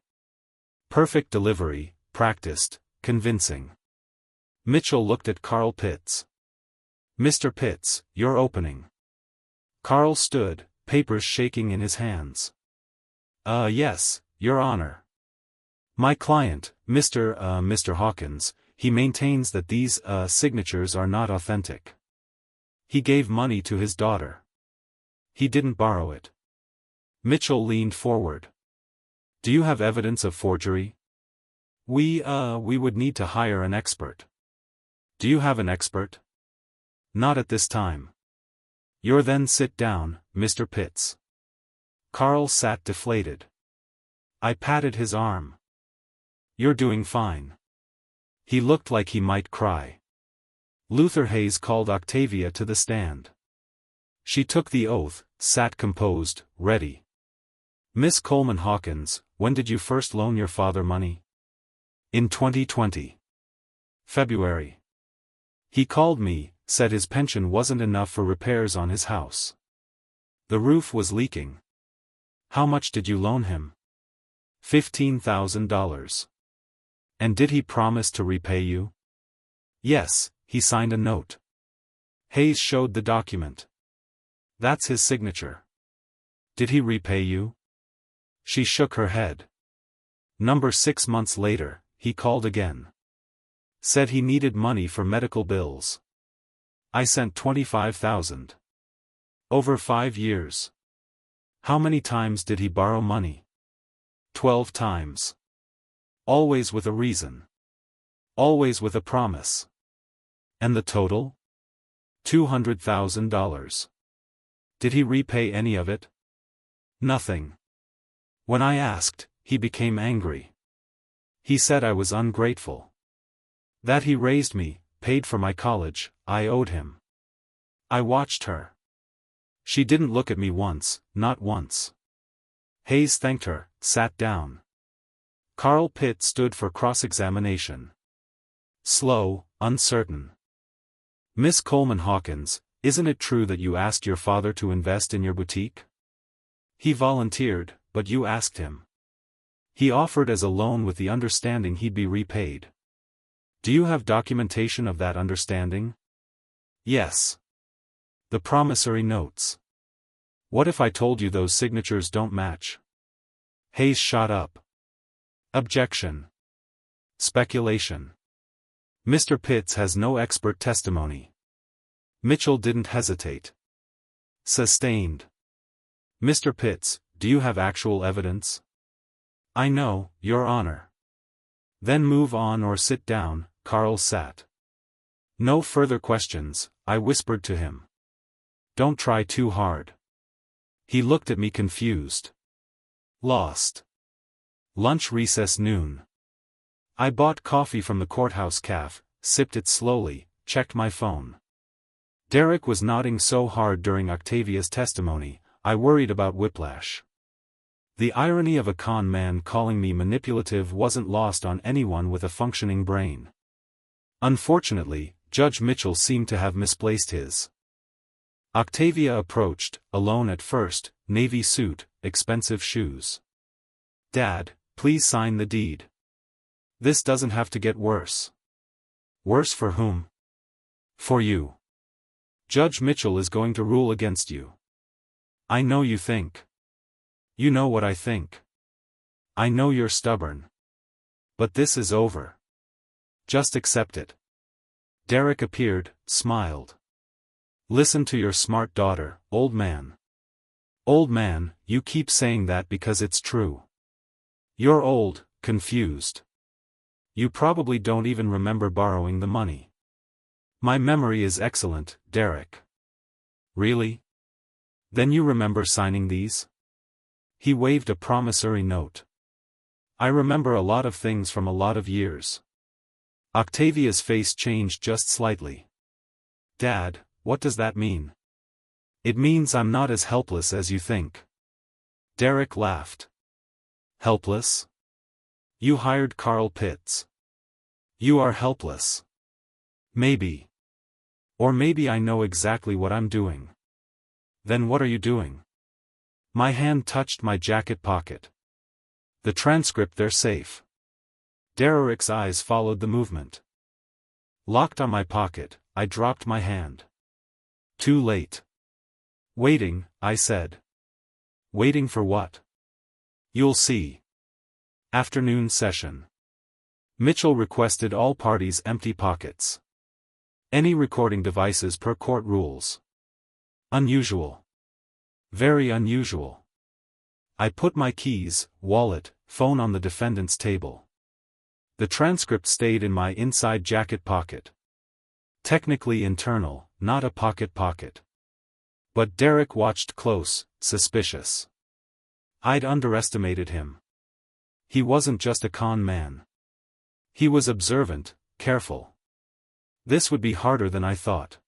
Perfect delivery, practiced, convincing. Mitchell looked at Carl Pitts. Mr. Pitts, your opening. Carl stood, papers shaking in his hands. Yes, Your Honor. My client, Mr. Hawkins, he maintains that these, signatures are not authentic. He gave money to his daughter. He didn't borrow it. Mitchell leaned forward. Do you have evidence of forgery? We would need to hire an expert. Do you have an expert? Not at this time. You're then sit down, Mr. Pitts. Carl sat deflated. I patted his arm. You're doing fine. He looked like he might cry. Luther Hayes called Octavia to the stand. She took the oath, sat composed, ready. Miss Coleman Hawkins, when did you first loan your father money? In 2020. February. He called me, said his pension wasn't enough for repairs on his house. The roof was leaking. How much did you loan him? $15,000. And did he promise to repay you? Yes, he signed a note. Hayes showed the document. That's his signature. Did he repay you? She shook her head. 6 months later, he called again. Said he needed money for medical bills. I sent $25,000. Over 5 years. How many times did he borrow money? 12 times. Always with a reason. Always with a promise. And the total? $200,000. Did he repay any of it? Nothing. When I asked, he became angry. He said I was ungrateful. That he raised me, paid for my college, I owed him. I watched her. She didn't look at me once, not once. Hayes thanked her, sat down. Carl Pitt stood for cross-examination. Slow, uncertain. Miss Coleman Hawkins, isn't it true that you asked your father to invest in your boutique? He volunteered, but you asked him. He offered as a loan with the understanding he'd be repaid. Do you have documentation of that understanding? Yes. The promissory notes. What if I told you those signatures don't match? Hayes shot up. Objection. Speculation. Mr. Pitts has no expert testimony. Mitchell didn't hesitate. Sustained. Mr. Pitts, do you have actual evidence? I know, Your Honor. Then move on or sit down. Carl sat. No further questions, I whispered to him. Don't try too hard. He looked at me confused. Lost. Lunch recess noon. I bought coffee from the courthouse cafe, sipped it slowly, checked my phone. Derek was nodding so hard during Octavia's testimony, I worried about whiplash. The irony of a con man calling me manipulative wasn't lost on anyone with a functioning brain. Unfortunately, Judge Mitchell seemed to have misplaced his. Octavia approached, alone at first, navy suit, expensive shoes. Dad, please sign the deed. This doesn't have to get worse. Worse for whom? For you. Judge Mitchell is going to rule against you. I know you think. You know what I think. I know you're stubborn. But this is over. Just accept it. Derek appeared, smiled. Listen to your smart daughter, old man. Old man, you keep saying that because it's true. You're old, confused. You probably don't even remember borrowing the money. My memory is excellent, Derek. Really? Then you remember signing these? He waved a promissory note. I remember a lot of things from a lot of years. Octavia's face changed just slightly. Dad, what does that mean? It means I'm not as helpless as you think. Derek laughed. Helpless? You hired Carl Pitts. You are helpless. Maybe. Or maybe I know exactly what I'm doing. Then what are you doing? My hand touched my jacket pocket. The transcript, they're safe. Derek's eyes followed the movement. Locked on my pocket, I dropped my hand. Too late. Waiting, I said. Waiting for what? You'll see. Afternoon session. Mitchell requested all parties empty pockets. Any recording devices per court rules. Unusual. Very unusual. I put my keys, wallet, phone on the defendant's table. The transcript stayed in my inside jacket pocket. Technically internal, not a pocket. But Derek watched close, suspicious. I'd underestimated him. He wasn't just a con man. He was observant, careful. This would be harder than I thought.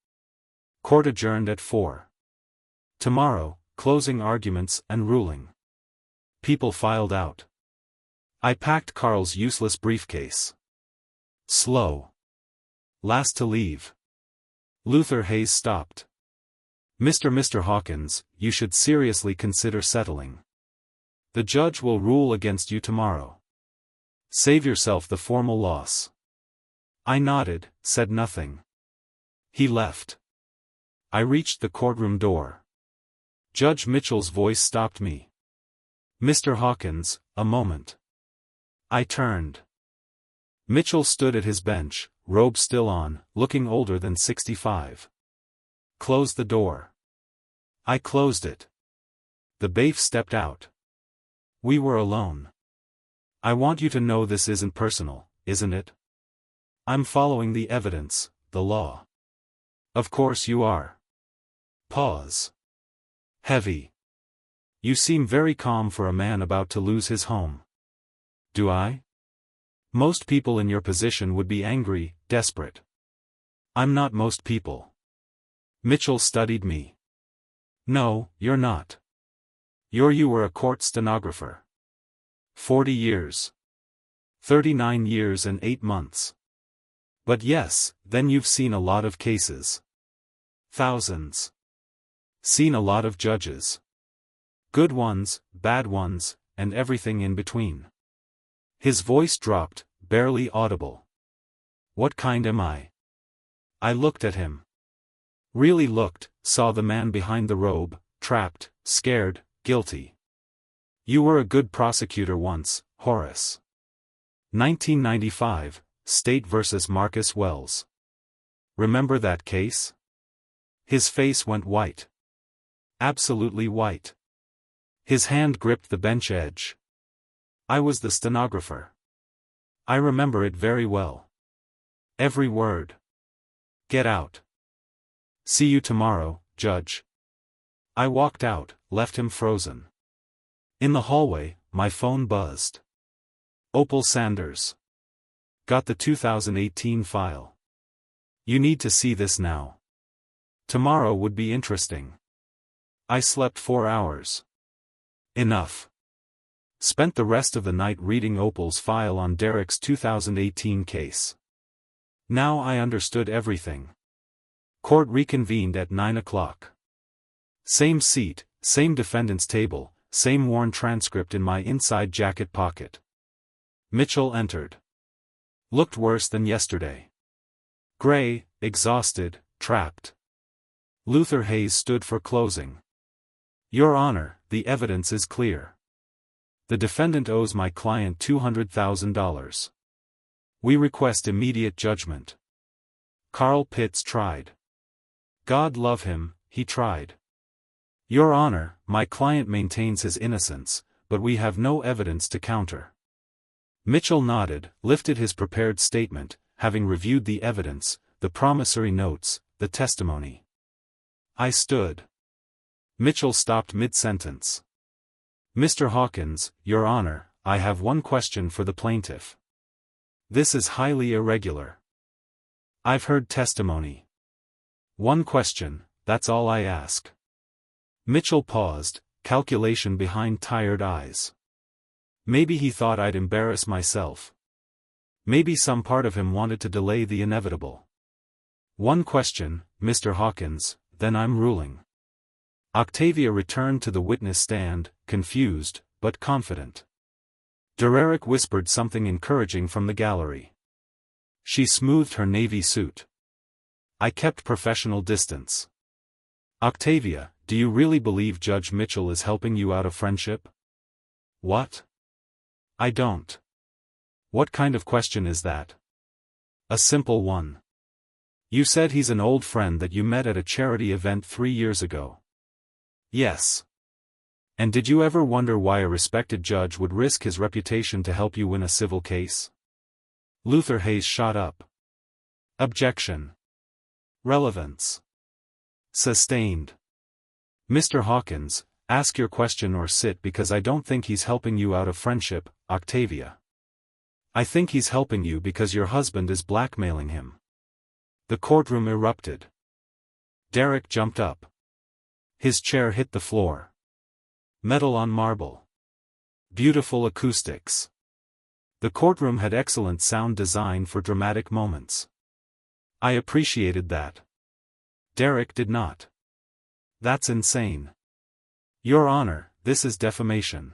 Court adjourned at 4. Tomorrow, closing arguments and ruling. People filed out. I packed Carl's useless briefcase. Slow. Last to leave. Luther Hayes stopped. Mr. Hawkins, you should seriously consider settling. The judge will rule against you tomorrow. Save yourself the formal loss. I nodded, said nothing. He left. I reached the courtroom door. Judge Mitchell's voice stopped me. Mr. Hawkins, a moment. I turned. Mitchell stood at his bench, robe still on, looking older than 65. Close the door. I closed it. The bailiff stepped out. We were alone. I want you to know this isn't personal, isn't it? I'm following the evidence, the law. Of course you are. Pause. Heavy. You seem very calm for a man about to lose his home. Do I? Most people in your position would be angry, desperate. I'm not most people. Mitchell studied me. No, you're not. You were a court stenographer. 40 years. 39 years and 8 months. But yes, then you've seen a lot of cases. Thousands. Seen a lot of judges. Good ones, bad ones, and everything in between. His voice dropped, barely audible. What kind am I? I looked at him. Really looked, saw the man behind the robe, trapped, scared, guilty. You were a good prosecutor once, Horace. 1995, State vs. Marcus Wells. Remember that case? His face went white. Absolutely white. His hand gripped the bench edge. I was the stenographer. I remember it very well. Every word. Get out. See you tomorrow, Judge. I walked out, left him frozen. In the hallway, my phone buzzed. Opal Sanders. Got the 2018 file. You need to see this now. Tomorrow would be interesting. I slept 4 hours. Enough. Spent the rest of the night reading Opal's file on Derek's 2018 case. Now I understood everything. Court reconvened at 9 o'clock. Same seat, same defendant's table, same worn transcript in my inside jacket pocket. Mitchell entered. Looked worse than yesterday. Gray, exhausted, trapped. Luther Hayes stood for closing. Your Honor, the evidence is clear. The defendant owes my client $200,000. We request immediate judgment. Carl Pitts tried. God love him, he tried. Your Honor, my client maintains his innocence, but we have no evidence to counter. Mitchell nodded, lifted his prepared statement, having reviewed the evidence, the promissory notes, the testimony. I stood. Mitchell stopped mid-sentence. Mr. Hawkins, Your Honor, I have one question for the plaintiff. This is highly irregular. I've heard testimony. One question, that's all I ask. Mitchell paused, calculation behind tired eyes. Maybe he thought I'd embarrass myself. Maybe some part of him wanted to delay the inevitable. One question, Mr. Hawkins, then I'm ruling. Octavia returned to the witness stand, confused, but confident. Dererick whispered something encouraging from the gallery. She smoothed her navy suit. I kept professional distance. Octavia, do you really believe Judge Mitchell is helping you out of friendship? What? I don't. What kind of question is that? A simple one. You said he's an old friend that you met at a charity event 3 years ago. Yes. And did you ever wonder why a respected judge would risk his reputation to help you win a civil case? Luther Hayes shot up. Objection. Relevance. Sustained. Mr. Hawkins, ask your question or sit because I don't think he's helping you out of friendship, Octavia. I think he's helping you because your husband is blackmailing him. The courtroom erupted. Derek jumped up. His chair hit the floor. Metal on marble. Beautiful acoustics. The courtroom had excellent sound design for dramatic moments. I appreciated that. Derek did not. That's insane. Your Honor, this is defamation.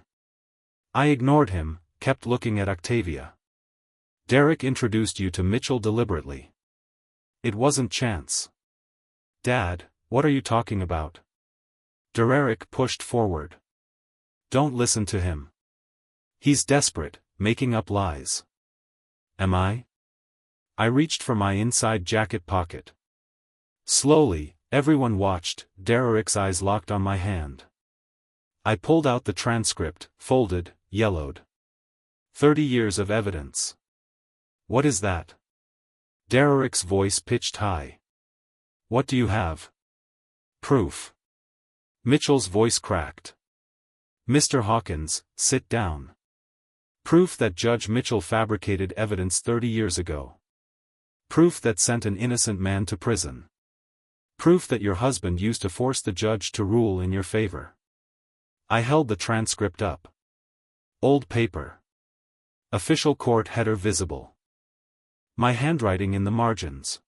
I ignored him, kept looking at Octavia. Derek introduced you to Mitchell deliberately. It wasn't chance. Dad, what are you talking about? Dererick pushed forward. Don't listen to him. He's desperate, making up lies. Am I? I reached for my inside jacket pocket. Slowly, everyone watched, Dererick's eyes locked on my hand. I pulled out the transcript, folded, yellowed. 30 years of evidence. What is that? Dererick's voice pitched high. What do you have? Proof. Mitchell's voice cracked. Mr. Hawkins, sit down. Proof that Judge Mitchell fabricated evidence 30 years ago. Proof that sent an innocent man to prison. Proof that your husband used to force the judge to rule in your favor. I held the transcript up. Old paper. Official court header visible. My handwriting in the margins.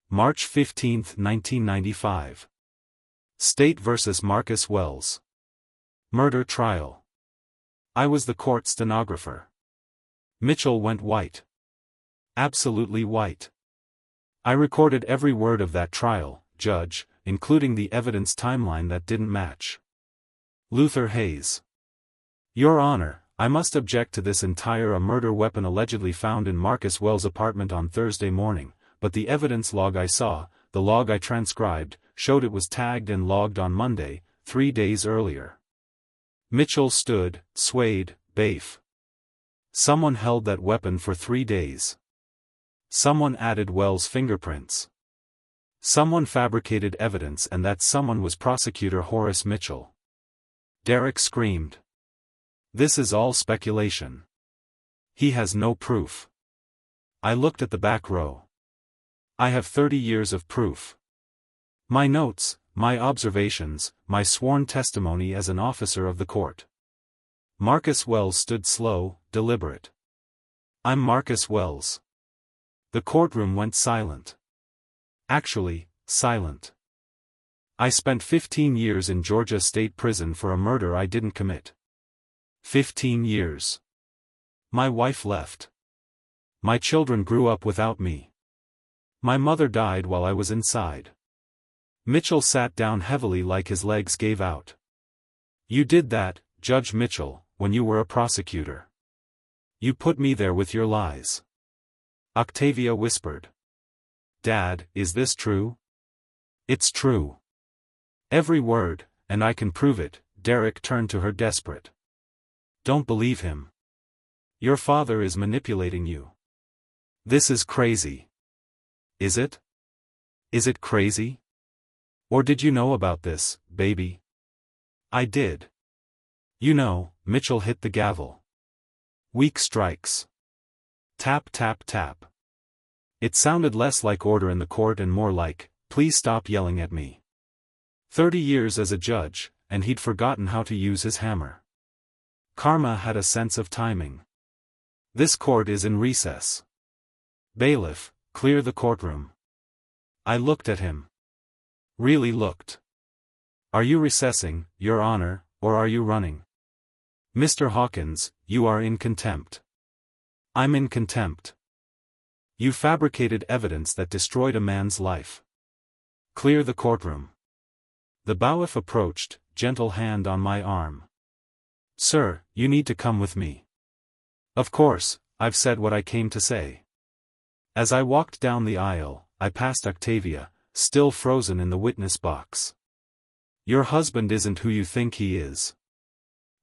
March 15, 1995. State vs. Marcus Wells. Murder trial. I was the court stenographer. Mitchell went white. Absolutely white. I recorded every word of that trial, Judge, including the evidence timeline that didn't match. Luther Hayes. Your Honor, I must object to this entire a murder weapon allegedly found in Marcus Wells' apartment on Thursday morning, but the evidence log I saw, the log I transcribed, showed it was tagged and logged on Monday, 3 days earlier. Mitchell stood, swayed, bafe. Someone held that weapon for 3 days. Someone added Wells' fingerprints. Someone fabricated evidence, and that someone was Prosecutor Horace Mitchell. Derek screamed. This is all speculation. He has no proof. I looked at the back row. I have 30 years of proof. My notes, my observations, my sworn testimony as an officer of the court. Marcus Wells stood slow, deliberate. I'm Marcus Wells. The courtroom went silent. Actually, silent. I spent 15 years in Georgia State Prison for a murder I didn't commit. 15 years. My wife left. My children grew up without me. My mother died while I was inside. Mitchell sat down heavily like his legs gave out. You did that, Judge Mitchell, when you were a prosecutor. You put me there with your lies. Octavia whispered. Dad, is this true? It's true. Every word, and I can prove it. Derek turned to her desperate. Don't believe him. Your father is manipulating you. This is crazy. Is it? Is it crazy? Or did you know about this, baby? I did. You know, Mitchell hit the gavel. Weak strikes. Tap tap tap. It sounded less like order in the court and more like, please stop yelling at me. 30 years as a judge, and he'd forgotten how to use his hammer. Karma had a sense of timing. This court is in recess. Bailiff, clear the courtroom. I looked at him. Really looked. Are you recessing, Your Honor, or are you running? Mr. Hawkins, you are in contempt. I'm in contempt. You fabricated evidence that destroyed a man's life. Clear the courtroom. The bailiff approached, gentle hand on my arm. Sir, you need to come with me. Of course, I've said what I came to say. As I walked down the aisle, I passed Octavia, still frozen in the witness box. Your husband isn't who you think he is.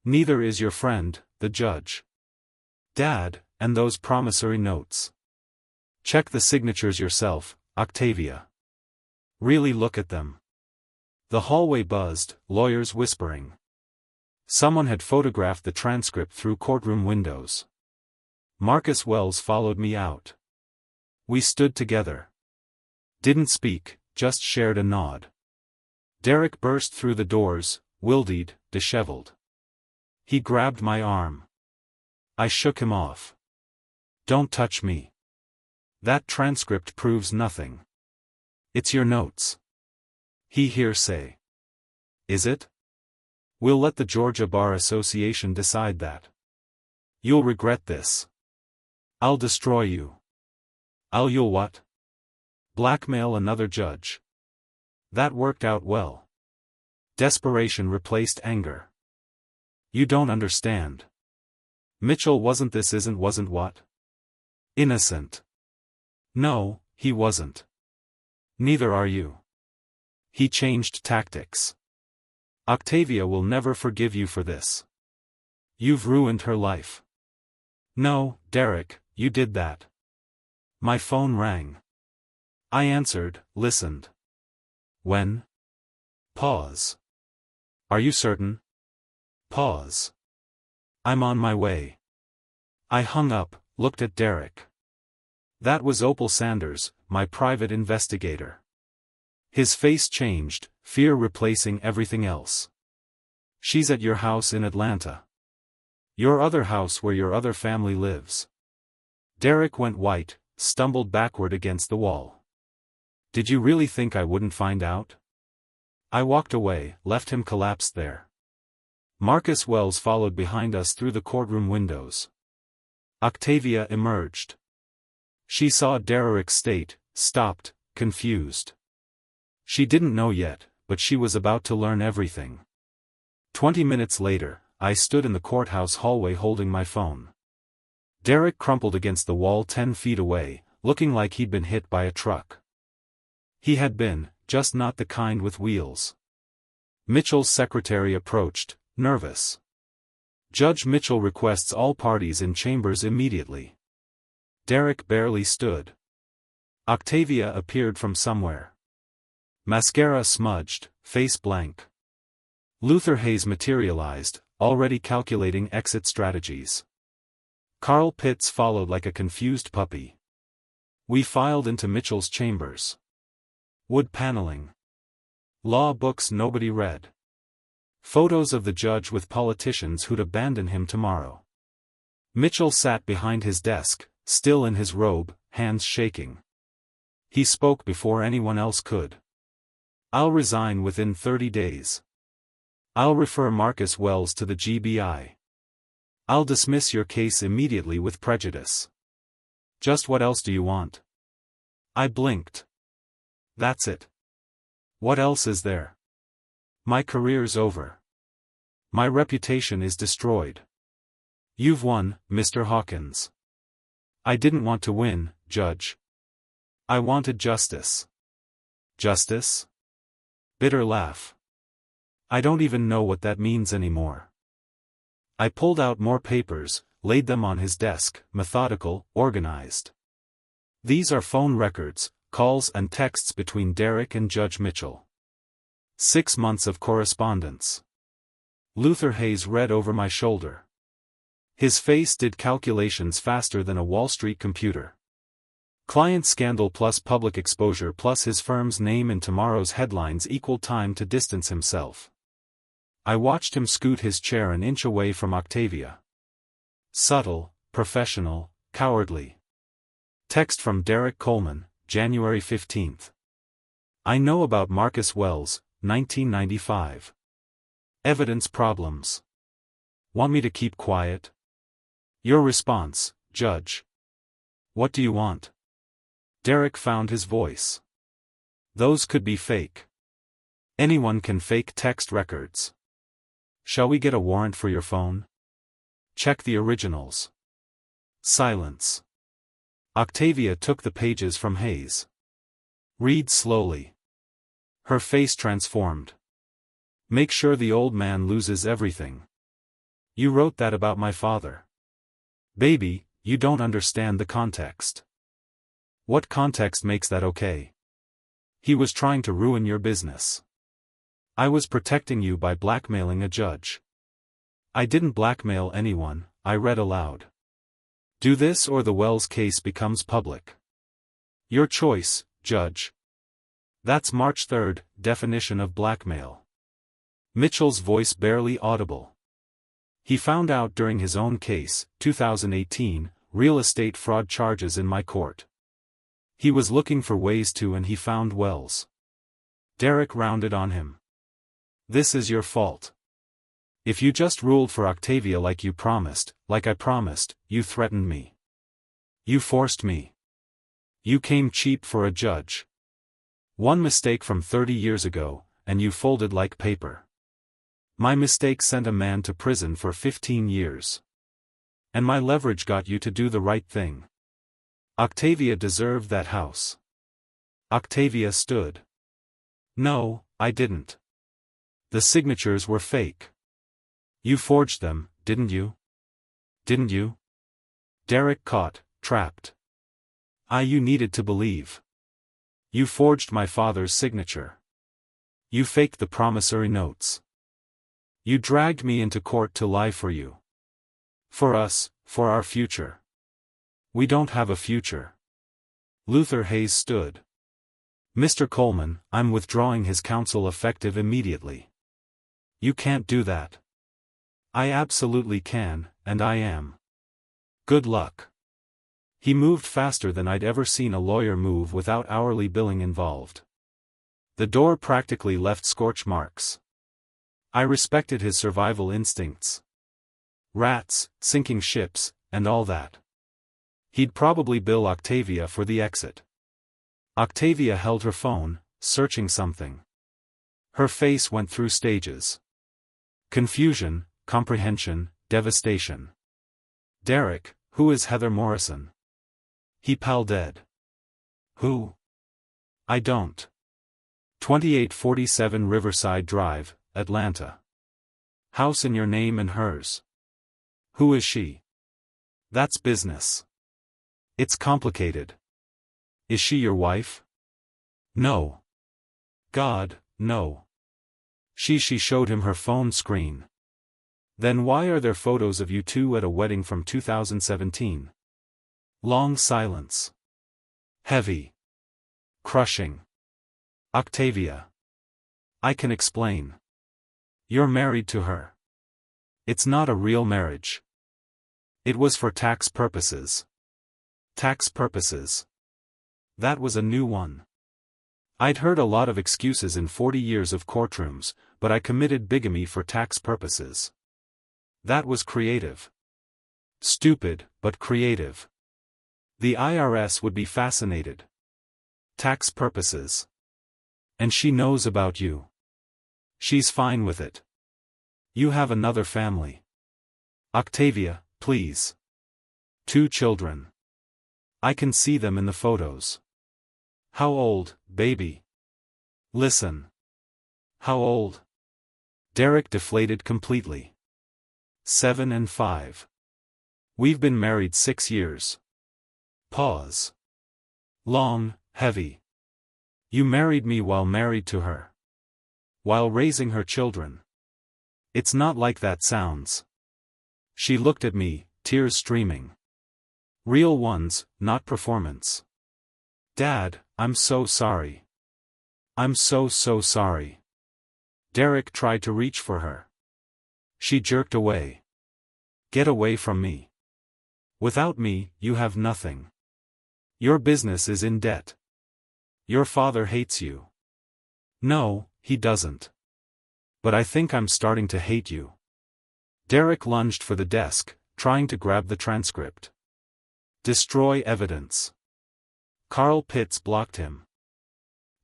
Neither is your friend, the judge. Dad, and those promissory notes. Check the signatures yourself, Octavia. Really look at them. The hallway buzzed, lawyers whispering. Someone had photographed the transcript through courtroom windows. Marcus Wells followed me out. We stood together. Didn't speak, just shared a nod. Derek burst through the doors, wildeed, disheveled. He grabbed my arm. I shook him off. Don't touch me. That transcript proves nothing. It's your notes. He hearsay. Is it? We'll let the Georgia Bar Association decide that. You'll regret this. I'll destroy you. You'll what? Blackmail another judge. That worked out well. Desperation replaced anger. You don't understand. Mitchell wasn't what? Innocent. No, he wasn't. Neither are you. He changed tactics. Octavia will never forgive you for this. You've ruined her life. No, Derek, you did that. My phone rang. I answered, listened. When? Pause. Are you certain? Pause. I'm on my way. I hung up, looked at Derek. That was Opal Sanders, my private investigator. His face changed, fear replacing everything else. She's at your house in Atlanta. Your other house where your other family lives. Derek went white, stumbled backward against the wall. Did you really think I wouldn't find out? I walked away, left him collapsed there. Marcus Wells followed behind us through the courtroom windows. Octavia emerged. She saw Derek's state, stopped, confused. She didn't know yet, but she was about to learn everything. 20 minutes later, I stood in the courthouse hallway holding my phone. Derek crumpled against the wall 10 feet away, looking like he'd been hit by a truck. He had been, just not the kind with wheels. Mitchell's secretary approached, nervous. Judge Mitchell requests all parties in chambers immediately. Derek barely stood. Octavia appeared from somewhere. Mascara smudged, face blank. Luther Hayes materialized, already calculating exit strategies. Carl Pitts followed like a confused puppy. We filed into Mitchell's chambers. Wood paneling. Law books nobody read. Photos of the judge with politicians who'd abandon him tomorrow. Mitchell sat behind his desk, still in his robe, hands shaking. He spoke before anyone else could. "I'll resign within 30 days. I'll refer Marcus Wells to the GBI. I'll dismiss your case immediately with prejudice. Just what else do you want?" I blinked. "That's it. What else is there? My career's over. My reputation is destroyed. You've won, Mr. Hawkins." "I didn't want to win, Judge. I wanted justice." "Justice?" Bitter laugh. "I don't even know what that means anymore." I pulled out more papers, laid them on his desk, methodical, organized. "These are phone records, calls and texts between Derek and Judge Mitchell. 6 months of correspondence." Luther Hayes read over my shoulder. His face did calculations faster than a Wall Street computer. Client scandal plus public exposure plus his firm's name in tomorrow's headlines equaled time to distance himself. I watched him scoot his chair an inch away from Octavia. Subtle, professional, cowardly. Text from Derek Coleman, January 15th. "I know about Marcus Wells, 1995. Evidence problems. Want me to keep quiet? Your response, Judge. What do you want?" Derek found his voice. "Those could be fake. Anyone can fake text records. Shall we get a warrant for your phone? Check the originals." Silence. Octavia took the pages from Hayes. "Read slowly." Her face transformed. "Make sure the old man loses everything. You wrote that about my father. Baby, you don't understand the context." "What context makes that okay? He was trying to ruin your business. I was protecting you by blackmailing a judge." "I didn't blackmail anyone," I read aloud. "Do this or the Wells case becomes public. Your choice, Judge." That's March 3rd, definition of blackmail. Mitchell's voice barely audible. He found out during his own case, 2018, real estate fraud charges in my court. He was looking for ways to and he found Wells. Derek rounded on him. "This is your fault. If you just ruled for Octavia like you promised, like I promised, you threatened me. You forced me. You came cheap for a judge. One mistake from 30 years ago, and you folded like paper. My mistake sent a man to prison for 15 years. And my leverage got you to do the right thing. Octavia deserved that house." Octavia stood. "No, I didn't. The signatures were fake. You forged them, didn't you? Didn't you?" Derek caught, trapped. "You needed to believe. You forged my father's signature. You faked the promissory notes. You dragged me into court to lie for you. For us, for our future. We don't have a future." Luther Hayes stood. "Mr. Coleman, I'm withdrawing his counsel effective immediately." "You can't do that." "I absolutely can, and I am." "Good luck." He moved faster than I'd ever seen a lawyer move without hourly billing involved. The door practically left scorch marks. I respected his survival instincts. Rats, sinking ships, and all that. He'd probably bill Octavia for the exit. Octavia held her phone, searching something. Her face went through stages. Confusion, comprehension, devastation. "Derek, who is Heather Morrison?" He pal dead. "Who?" "I don't." 2847 Riverside Drive, Atlanta. "House in your name and hers." "Who is she?" "That's business. It's complicated." "Is she your wife?" "No." God, no. She showed him her phone screen. Then why are there photos of you two at a wedding from 2017? Long silence. Heavy. Crushing. Octavia. I can explain. You're married to her. It's not a real marriage. It was for tax purposes. Tax purposes. That was a new one. I'd heard a lot of excuses in 40 years of courtrooms, but I committed bigamy for tax purposes. That was creative. Stupid, but creative. The IRS would be fascinated. Tax purposes. And she knows about you. She's fine with it. You have another family. Octavia, please. 2 children. I can see them in the photos. How old, baby? Listen. How old? Derek deflated completely. 7 and 5. We've been married 6 years. Pause. Long, heavy. You married me while married to her. While raising her children. It's not like that sounds. She looked at me, tears streaming. Real ones, not performance. Dad, I'm so sorry. I'm so sorry. Derek tried to reach for her. She jerked away. Get away from me. Without me, you have nothing. Your business is in debt. Your father hates you. No, he doesn't. But I think I'm starting to hate you. Derek lunged for the desk, trying to grab the transcript. Destroy evidence. Carl Pitts blocked him.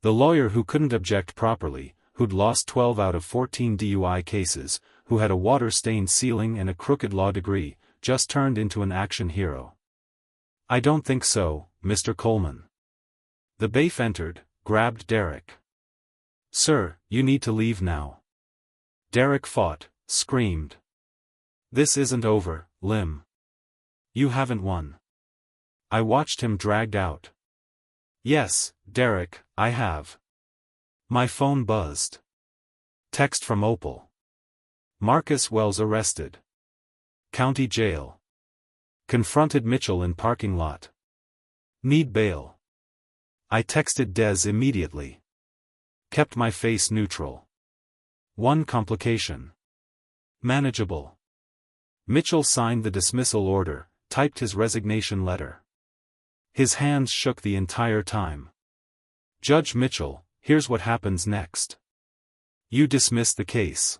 The lawyer who couldn't object properly, who'd lost 12 out of 14 DUI cases, who had a water-stained ceiling and a crooked law degree, just turned into an action hero. I don't think so, Mr. Coleman. The bailiff entered, grabbed Derek. Sir, you need to leave now. Derek fought, screamed. This isn't over, Lim. You haven't won. I watched him dragged out. Yes, Derek, I have. My phone buzzed. Text from Opal. Marcus Wells arrested. County jail. Confronted Mitchell in parking lot. Need bail. I texted Des immediately. Kept my face neutral. One complication. Manageable. Mitchell signed the dismissal order, typed his resignation letter. His hands shook the entire time. Judge Mitchell, here's what happens next. You dismiss the case.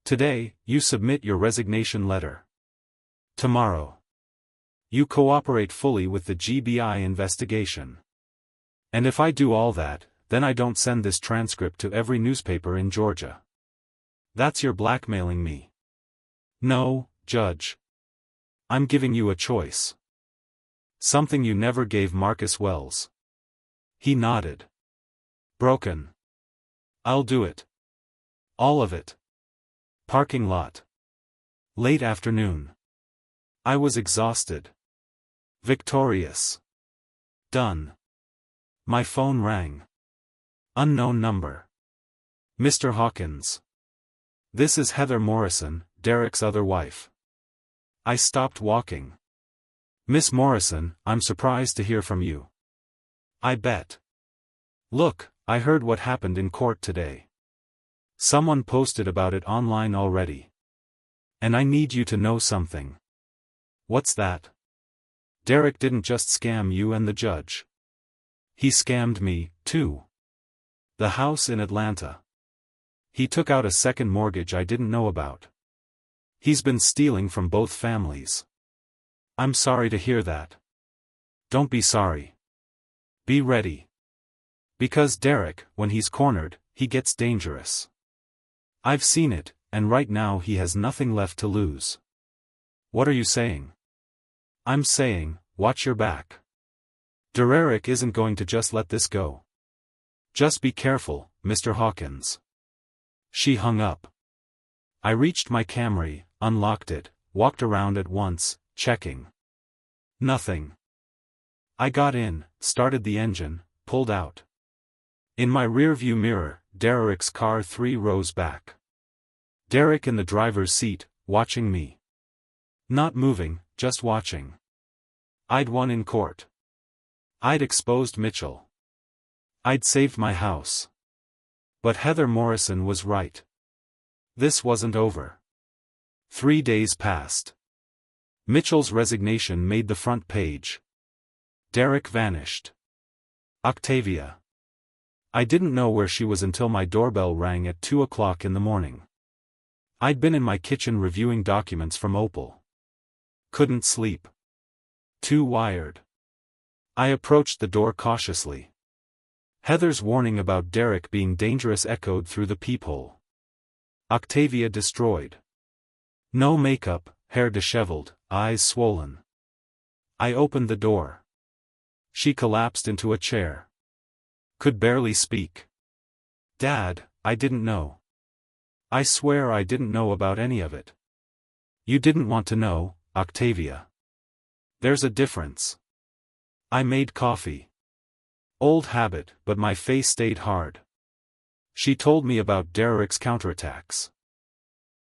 Today, you submit your resignation letter. Tomorrow. You cooperate fully with the GBI investigation. And if I do all that, then I don't send this transcript to every newspaper in Georgia. That's your blackmailing me. No, Judge. I'm giving you a choice. Something you never gave Marcus Wells. He nodded. Broken. I'll do it. All of it. Parking lot. Late afternoon. I was exhausted. Victorious. Done. My phone rang. Unknown number. Mr. Hawkins. This is Heather Morrison, Derek's other wife. I stopped walking. Miss Morrison, I'm surprised to hear from you. I bet. Look, I heard what happened in court today. Someone posted about it online already. And I need you to know something. What's that? Derek didn't just scam you and the judge. He scammed me, too. The house in Atlanta. He took out a second mortgage I didn't know about. He's been stealing from both families. I'm sorry to hear that. Don't be sorry. Be ready. Because Derek, when he's cornered, he gets dangerous. I've seen it, and right now he has nothing left to lose. What are you saying? I'm saying, watch your back. Derek isn't going to just let this go. Just be careful, Mr. Hawkins. She hung up. I reached my Camry, unlocked it, walked around at once, checking. Nothing. I got in, started the engine, pulled out. In my rearview mirror, Derek's car 3 rows back. Derek in the driver's seat, watching me. Not moving, just watching. I'd won in court. I'd exposed Mitchell. I'd saved my house. But Heather Morrison was right. This wasn't over. 3 days passed. Mitchell's resignation made the front page. Derek vanished. Octavia. I didn't know where she was until my doorbell rang at 2 o'clock in the morning. I'd been in my kitchen reviewing documents from Opal. Couldn't sleep. Too wired. I approached the door cautiously. Heather's warning about Derek being dangerous echoed through the peephole. Octavia destroyed. No makeup, hair disheveled, eyes swollen. I opened the door. She collapsed into a chair. Could barely speak. Dad, I didn't know. I swear I didn't know about any of it. You didn't want to know, Octavia. There's a difference. I made coffee. Old habit, but my face stayed hard. She told me about Derek's counterattacks.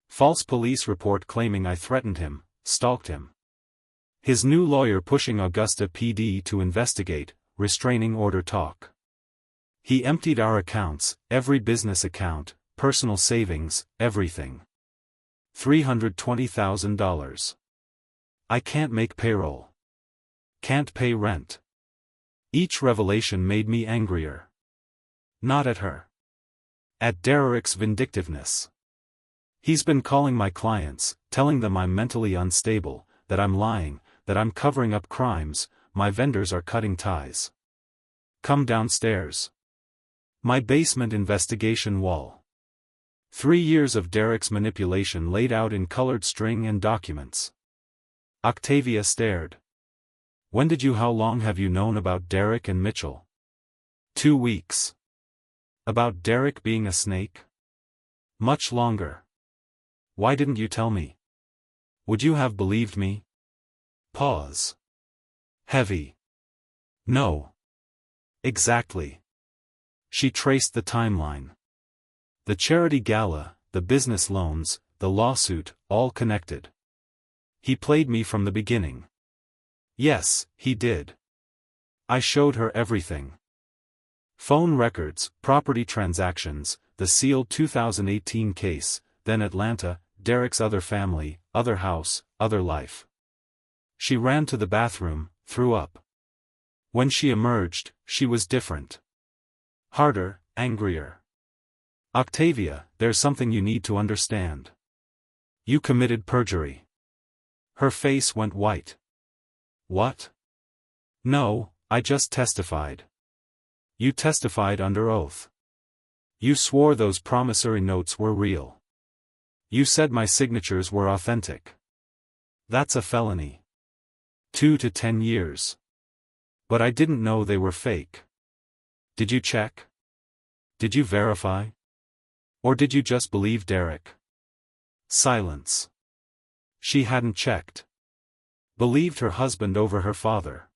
False police report claiming I threatened him, stalked him. His new lawyer pushing Augusta PD to investigate, restraining order talk. He emptied our accounts, every business account, personal savings, everything. $320,000. I can't make payroll. Can't pay rent. Each revelation made me angrier. Not at her. At Derek's vindictiveness. He's been calling my clients, telling them I'm mentally unstable, that I'm lying, that I'm covering up crimes, my vendors are cutting ties. Come downstairs. My basement investigation wall. 3 years of Derek's manipulation laid out in colored string and documents. Octavia stared. How long have you known about Derek and Mitchell? 2 weeks. About Derek being a snake? Much longer. Why didn't you tell me? Would you have believed me? Pause. Heavy. No. Exactly. She traced the timeline. The charity gala, the business loans, the lawsuit, all connected. He played me from the beginning. Yes, he did. I showed her everything. Phone records, property transactions, the sealed 2018 case, then Atlanta, Derek's other family, other house, other life. She ran to the bathroom, threw up. When she emerged, she was different. Harder, angrier. Octavia, there's something you need to understand. You committed perjury. Her face went white. What? No, I just testified. You testified under oath. You swore those promissory notes were real. You said my signatures were authentic. That's a felony. 2 to 10 years. But I didn't know they were fake. Did you check? Did you verify? Or did you just believe Derek? Silence. She hadn't checked. Believed her husband over her father.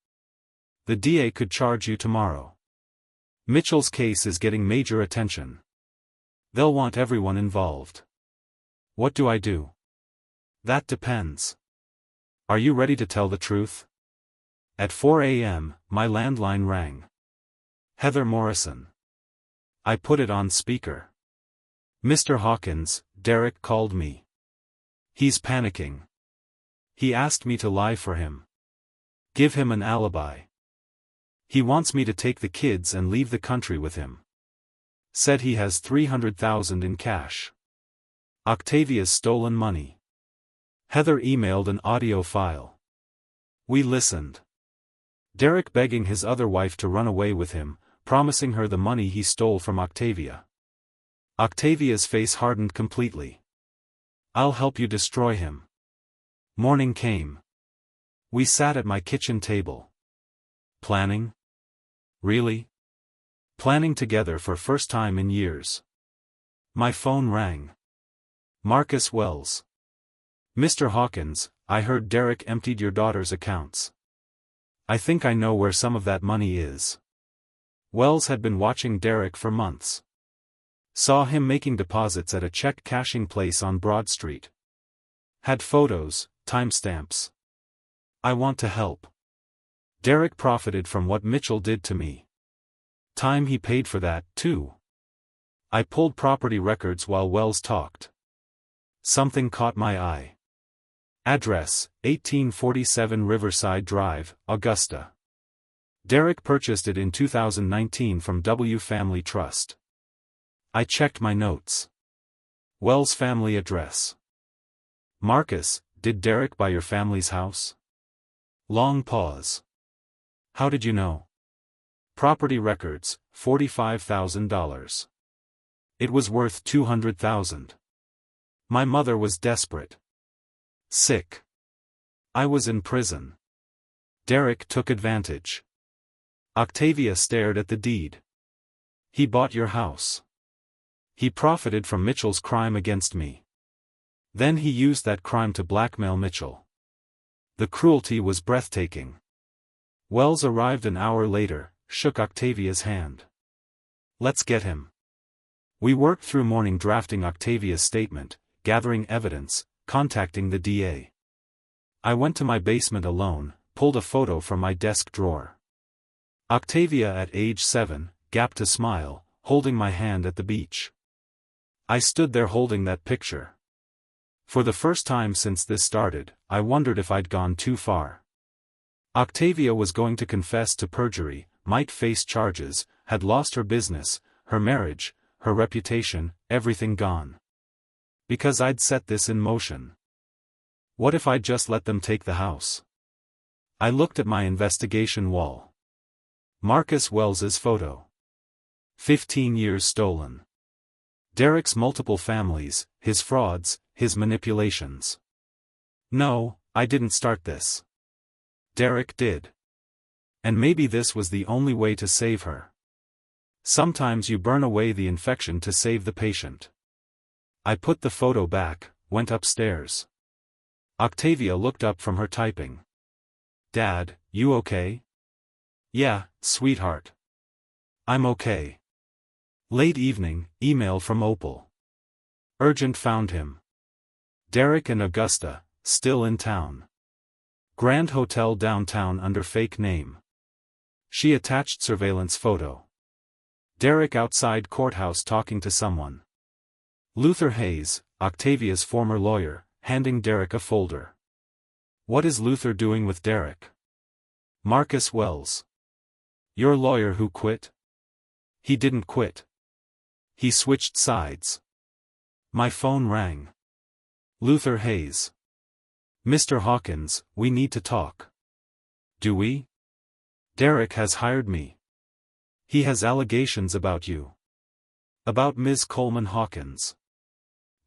The DA could charge you tomorrow. Mitchell's case is getting major attention. They'll want everyone involved. What do I do? That depends. Are you ready to tell the truth? At 4 a.m., my landline rang. Heather Morrison. I put it on speaker. Mr. Hawkins, Derek called me. He's panicking. He asked me to lie for him. Give him an alibi. He wants me to take the kids and leave the country with him. Said he has $300,000 in cash. Octavia's stolen money. Heather emailed an audio file. We listened. Derek begging his other wife to run away with him, promising her the money he stole from Octavia. Octavia's face hardened completely. I'll help you destroy him. Morning came. We sat at my kitchen table. Planning? Really? Planning together for first time in years. My phone rang. Marcus Wells. Mr. Hawkins, I heard Derek emptied your daughter's accounts. I think I know where some of that money is. Wells had been watching Derek for months. Saw him making deposits at a check cashing place on Broad Street. Had photos, timestamps. I want to help. Derek profited from what Mitchell did to me. Time he paid for that, too. I pulled property records while Wells talked. Something caught my eye. Address, 1847 Riverside Drive, Augusta. Derek purchased it in 2019 from W Family Trust. I checked my notes. Wells' family address. Marcus, did Derek buy your family's house? Long pause. How did you know? Property records, $45,000. It was worth $200,000. My mother was desperate. Sick. I was in prison. Derek took advantage. Octavia stared at the deed. He bought your house. He profited from Mitchell's crime against me. Then he used that crime to blackmail Mitchell. The cruelty was breathtaking. Wells arrived an hour later, shook Octavia's hand. Let's get him. We worked through morning drafting Octavia's statement, gathering evidence, contacting the DA. I went to my basement alone, pulled a photo from my desk drawer. Octavia at age 7, gapped a smile, holding my hand at the beach. I stood there holding that picture. For the first time since this started, I wondered if I'd gone too far. Octavia was going to confess to perjury, might face charges, had lost her business, her marriage, her reputation, everything gone. Because I'd set this in motion. What if I'd just let them take the house? I looked at my investigation wall. Marcus Wells's photo. 15 years stolen. Derek's multiple families, his frauds, his manipulations. No, I didn't start this. Derek did. And maybe this was the only way to save her. Sometimes you burn away the infection to save the patient. I put the photo back, went upstairs. Octavia looked up from her typing. Dad, you okay? Yeah, sweetheart. I'm okay. Late evening, email from Opal. Urgent, found him. Derek and Augusta, still in town. Grand Hotel downtown under fake name. She attached surveillance photo. Derek outside courthouse talking to someone. Luther Hayes, Octavia's former lawyer, handing Derek a folder. What is Luther doing with Derek? Marcus Wells. Your lawyer who quit? He didn't quit. He switched sides. My phone rang. Luther Hayes. Mr. Hawkins, we need to talk. Do we? Derek has hired me. He has allegations about you. About Ms. Coleman Hawkins.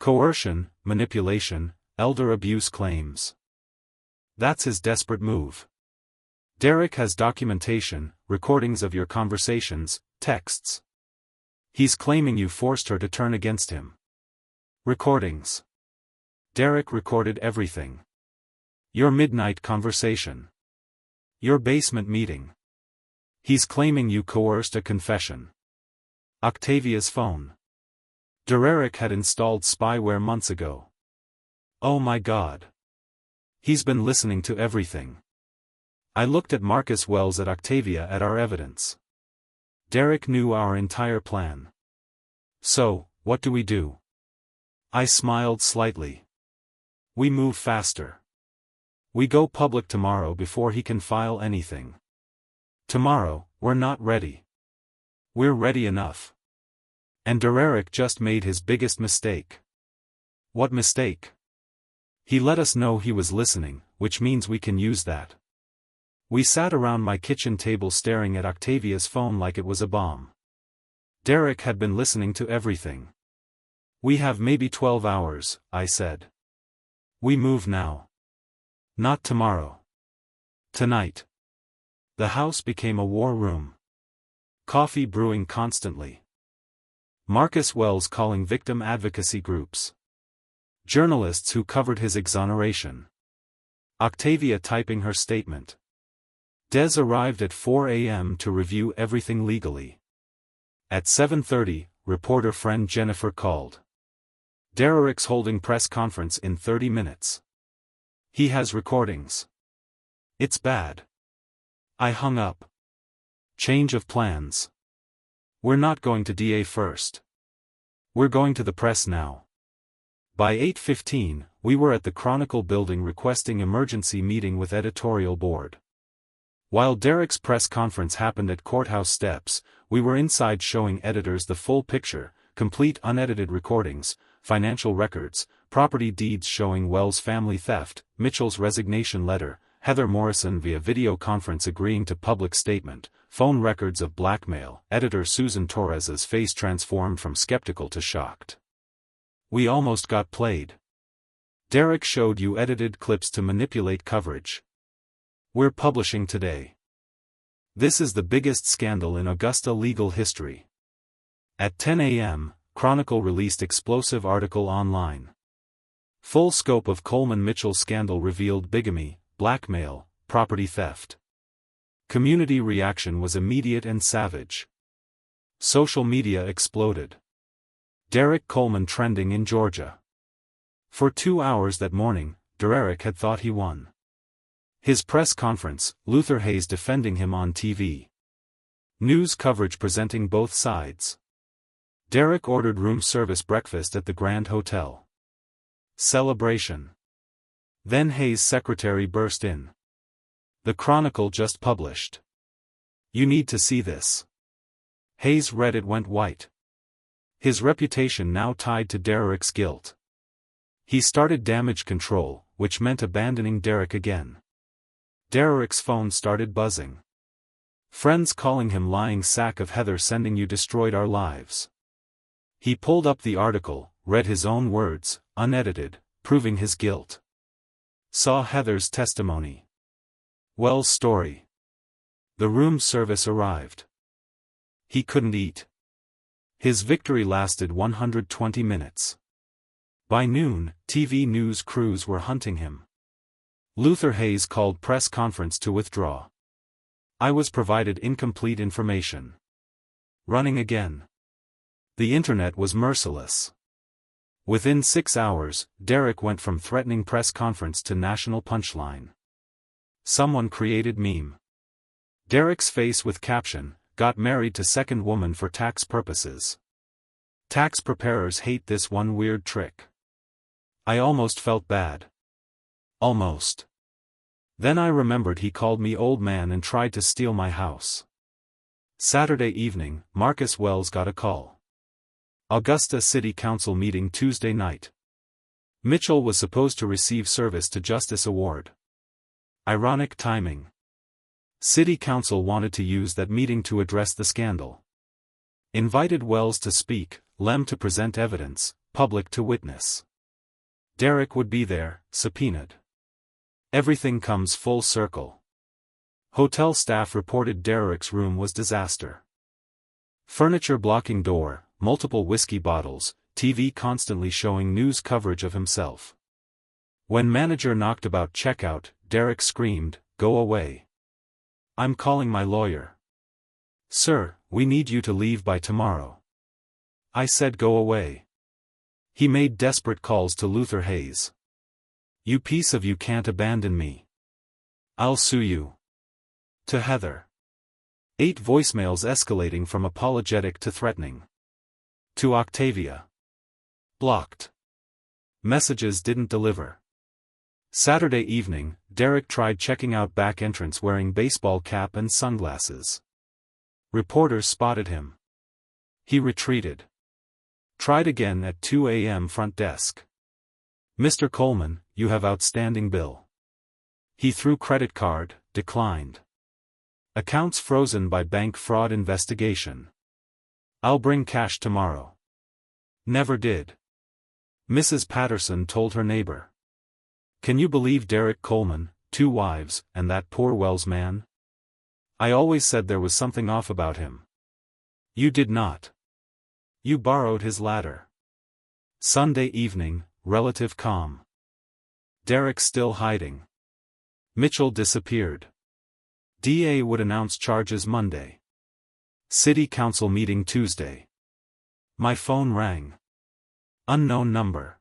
Coercion, manipulation, elder abuse claims. That's his desperate move. Derek has documentation, recordings of your conversations, texts. He's claiming you forced her to turn against him. Recordings. Derek recorded everything. Your midnight conversation. Your basement meeting. He's claiming you coerced a confession. Octavia's phone. Derek had installed spyware months ago. Oh my God. He's been listening to everything. I looked at Marcus Wells at Octavia at our evidence. Derek knew our entire plan. So, what do we do? I smiled slightly. We move faster. We go public tomorrow before he can file anything. Tomorrow, we're not ready. We're ready enough. And Derek just made his biggest mistake. What mistake? He let us know he was listening, which means we can use that. We sat around my kitchen table staring at Octavia's phone like it was a bomb. Derek had been listening to everything. We have maybe 12 hours, I said. We move now. Not tomorrow. Tonight. The house became a war room. Coffee brewing constantly. Marcus Wells calling victim advocacy groups. Journalists who covered his exoneration. Octavia typing her statement. Des arrived at 4 a.m. to review everything legally. At 7:30, reporter friend Jennifer called. "Derek's holding press conference in 30 minutes. He has recordings. It's bad." I hung up. Change of plans. "We're not going to DA first. We're going to the press now." By 8:15, we were at the Chronicle building requesting emergency meeting with editorial board. While Derek's press conference happened at courthouse steps, we were inside showing editors the full picture, complete unedited recordings, financial records, property deeds showing Wells' family theft, Mitchell's resignation letter, Heather Morrison via video conference agreeing to public statement, phone records of blackmail. Editor Susan Torres's face transformed from skeptical to shocked. "We almost got played. Derek showed you edited clips to manipulate coverage. We're publishing today. This is the biggest scandal in Augusta legal history." At 10 a.m., Chronicle released explosive article online. Full scope of Coleman-Mitchell scandal revealed: bigamy, blackmail, property theft. Community reaction was immediate and savage. Social media exploded. Derek Coleman trending in Georgia. For 2 hours that morning, Derek had thought he won. His press conference, Luther Hayes defending him on TV. News coverage presenting both sides. Derek ordered room service breakfast at the Grand Hotel. Celebration. Then Hayes' secretary burst in. "The Chronicle just published. You need to see this." Hayes read it, went white. His reputation now tied to Derek's guilt. He started damage control, which meant abandoning Derek again. Derek's phone started buzzing. Friends calling him lying sack of Heather sending you destroyed our lives. He pulled up the article, read his own words, unedited, proving his guilt. Saw Heather's testimony. Wells' story. The room service arrived. He couldn't eat. His victory lasted 120 minutes. By noon, TV news crews were hunting him. Luther Hayes called press conference to withdraw. I was provided incomplete information. Running again. The internet was merciless. Within 6 hours, Derek went from threatening press conference to national punchline. Someone created meme. Derek's face with caption, "Got married to second woman for tax purposes." Tax preparers hate this one weird trick. I almost felt bad. Almost. Then I remembered he called me old man and tried to steal my house. Saturday evening, Marcus Wells got a call. Augusta City Council meeting Tuesday night. Mitchell was supposed to receive Service to Justice Award. Ironic timing. City Council wanted to use that meeting to address the scandal. Invited Wells to speak, Lem to present evidence, public to witness. Derek would be there, subpoenaed. Everything comes full circle. Hotel staff reported Derek's room was disaster. Furniture blocking door, multiple whiskey bottles, TV constantly showing news coverage of himself. When manager knocked about checkout, Derek screamed, "Go away. I'm calling my lawyer." "Sir, we need you to leave by tomorrow." I said go away. He made desperate calls to Luther Hayes. "You piece of you can't abandon me. I'll sue you." To Heather. 8 voicemails escalating from apologetic to threatening. To Octavia. Blocked. Messages didn't deliver. Saturday evening, Derek tried checking out back entrance wearing baseball cap and sunglasses. Reporters spotted him. He retreated. Tried again at 2 a.m. front desk. "Mr. Coleman, you have outstanding bill." He threw credit card, declined. Accounts frozen by bank fraud investigation. "I'll bring cash tomorrow." Never did. Mrs. Patterson told her neighbor. "Can you believe Derek Coleman, 2 wives, and that poor Wells man? I always said there was something off about him." "You did not. You borrowed his ladder." Sunday evening, relative calm. Derek still hiding. Mitchell disappeared. DA would announce charges Monday. City Council meeting Tuesday. My phone rang. Unknown number.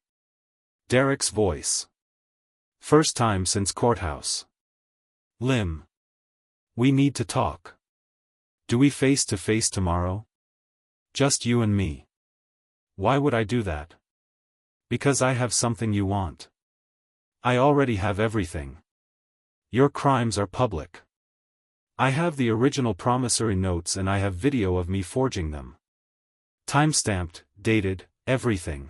Derek's voice. First time since courthouse. Lim. We need to talk. Do we face to face tomorrow? Just you and me. Why would I do that? Because I have something you want. I already have everything. Your crimes are public. I have the original promissory notes and I have video of me forging them. Time-stamped, dated, everything.